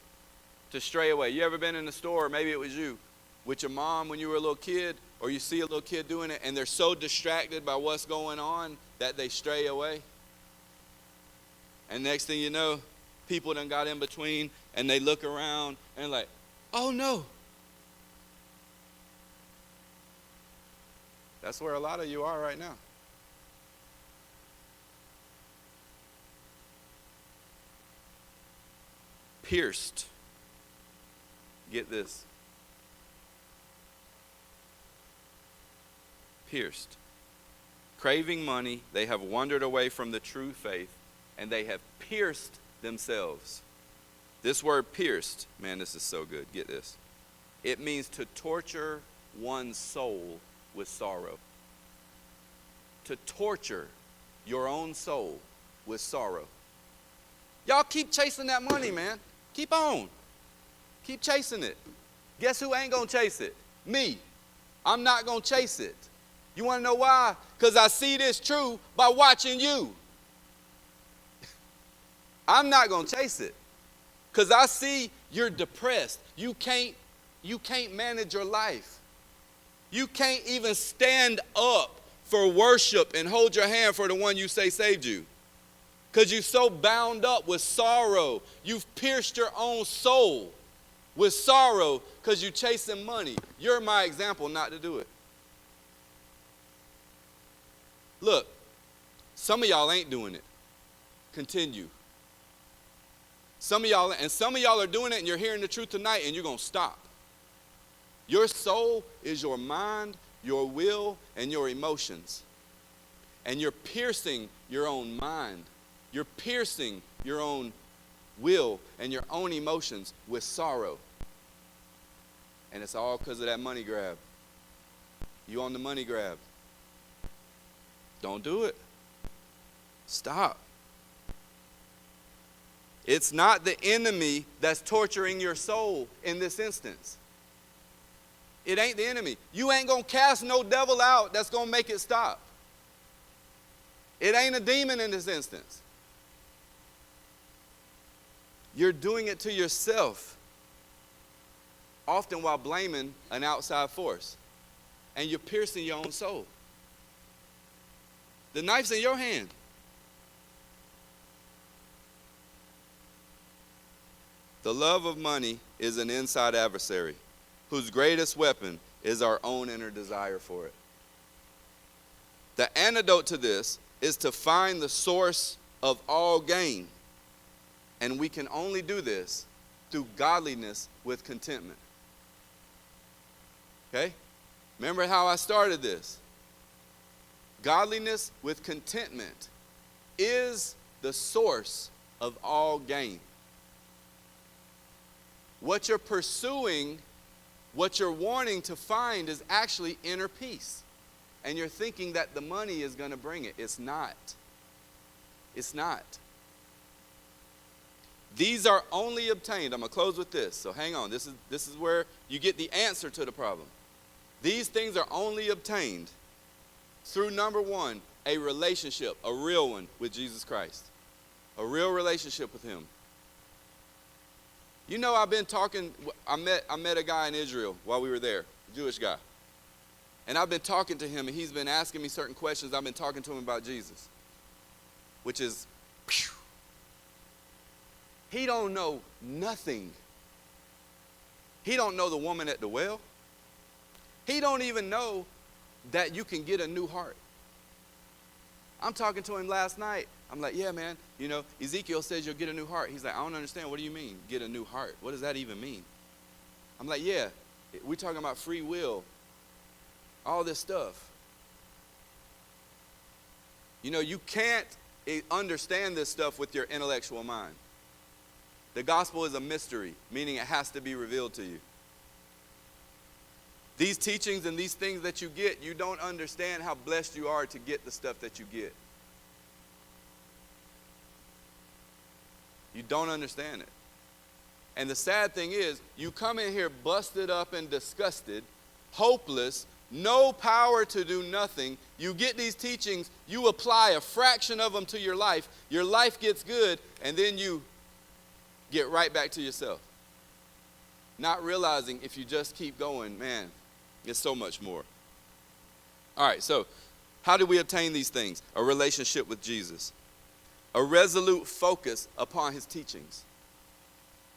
To stray away. You ever been in the store, or maybe it was you, with your mom when you were a little kid, or you see a little kid doing it, and they're so distracted by what's going on that they stray away? And next thing you know, people done got in between, and they look around, and like, oh no. That's where a lot of you are right now. Pierced. Get this. Pierced. Craving money, they have wandered away from the true faith, and they have pierced themselves. This word pierced, man, this is so good. Get this. It means to torture one's soul with sorrow. To torture your own soul with sorrow. Y'all keep chasing that money, man. Keep on. Keep chasing it. Guess who ain't going to chase it? Me. I'm not going to chase it. You want to know why? Because I see this true by watching you. I'm not going to chase it. Because I see you're depressed. You can't manage your life. You can't even stand up for worship and hold your hand for the one you say saved you. Because you're so bound up with sorrow. You've pierced your own soul with sorrow because you're chasing money. You're my example not to do it. Look, some of y'all ain't doing it. Continue. Some of y'all are doing it, and you're hearing the truth tonight, and you're going to stop. Your soul is your mind, your will, and your emotions. And you're piercing your own mind. You're piercing your own will and your own emotions with sorrow. And it's all because of that money grab. You on the money grab. Don't do it. Stop. It's not the enemy that's torturing your soul in this instance. It ain't the enemy. You ain't going to cast no devil out that's going to make it stop. It ain't a demon in this instance. you're doing it to yourself, often while blaming an outside force. And you're piercing your own soul. The knife's in your hand. The love of money is an inside adversary whose greatest weapon is our own inner desire for it. The antidote to this is to find the source of all gain. And we can only do this through godliness with contentment. Okay? Remember how I started this? Godliness with contentment is the source of all gain. What you're pursuing, what you're wanting to find is actually inner peace. And you're thinking that the money is going to bring it. It's not. It's not. These are only obtained. I'm going to close with this. So hang on. This is where you get the answer to the problem. These things are only obtained through, number one, a relationship, a real one with Jesus Christ. A real relationship with him. You know, I've been talking, I met a guy in Israel while we were there, a Jewish guy. And I've been talking to him, and he's been asking me certain questions. I've been talking to him about Jesus, which is, whew, he don't know nothing. He don't know the woman at the well. He don't even know that you can get a new heart. I'm talking to him last night. I'm like, yeah, man, you know, Ezekiel says you'll get a new heart. He's like, I don't understand. What do you mean, get a new heart? What does that even mean? I'm like, yeah, we're talking about free will, all this stuff. You know, you can't understand this stuff with your intellectual mind. The gospel is a mystery, meaning it has to be revealed to you. These teachings and these things that you get, you don't understand how blessed you are to get the stuff that you get. You don't understand it. And the sad thing is, you come in here busted up and disgusted, hopeless, no power to do nothing. You get these teachings, you apply a fraction of them to your life gets good, and then you get right back to yourself. Not realizing if you just keep going, man, it's so much more. All right, so how do we obtain these things? A relationship with Jesus. A resolute focus upon his teachings.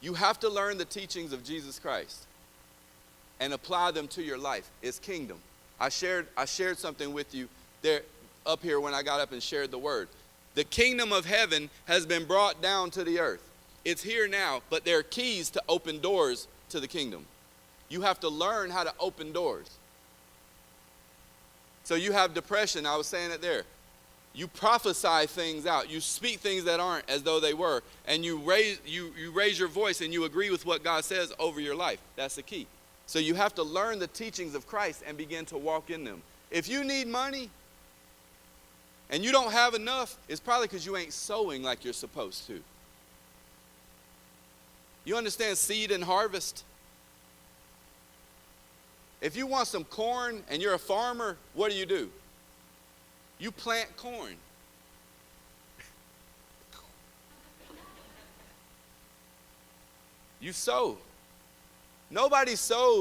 You have to learn the teachings of Jesus Christ and apply them to your life. It's kingdom. I shared something with you there up here when I got up and shared the word. The kingdom of heaven has been brought down to the earth. It's here now, but there are keys to open doors to the kingdom. You have to learn how to open doors. So you have depression, I was saying it there. You prophesy things out. You speak things that aren't as though they were. And you raise your voice and you agree with what God says over your life. That's the key. So you have to learn the teachings of Christ and begin to walk in them. If you need money and you don't have enough, it's probably because you ain't sowing like you're supposed to. You understand seed and harvest? If you want some corn and you're a farmer, what do? You plant corn. You sow. Nobody sows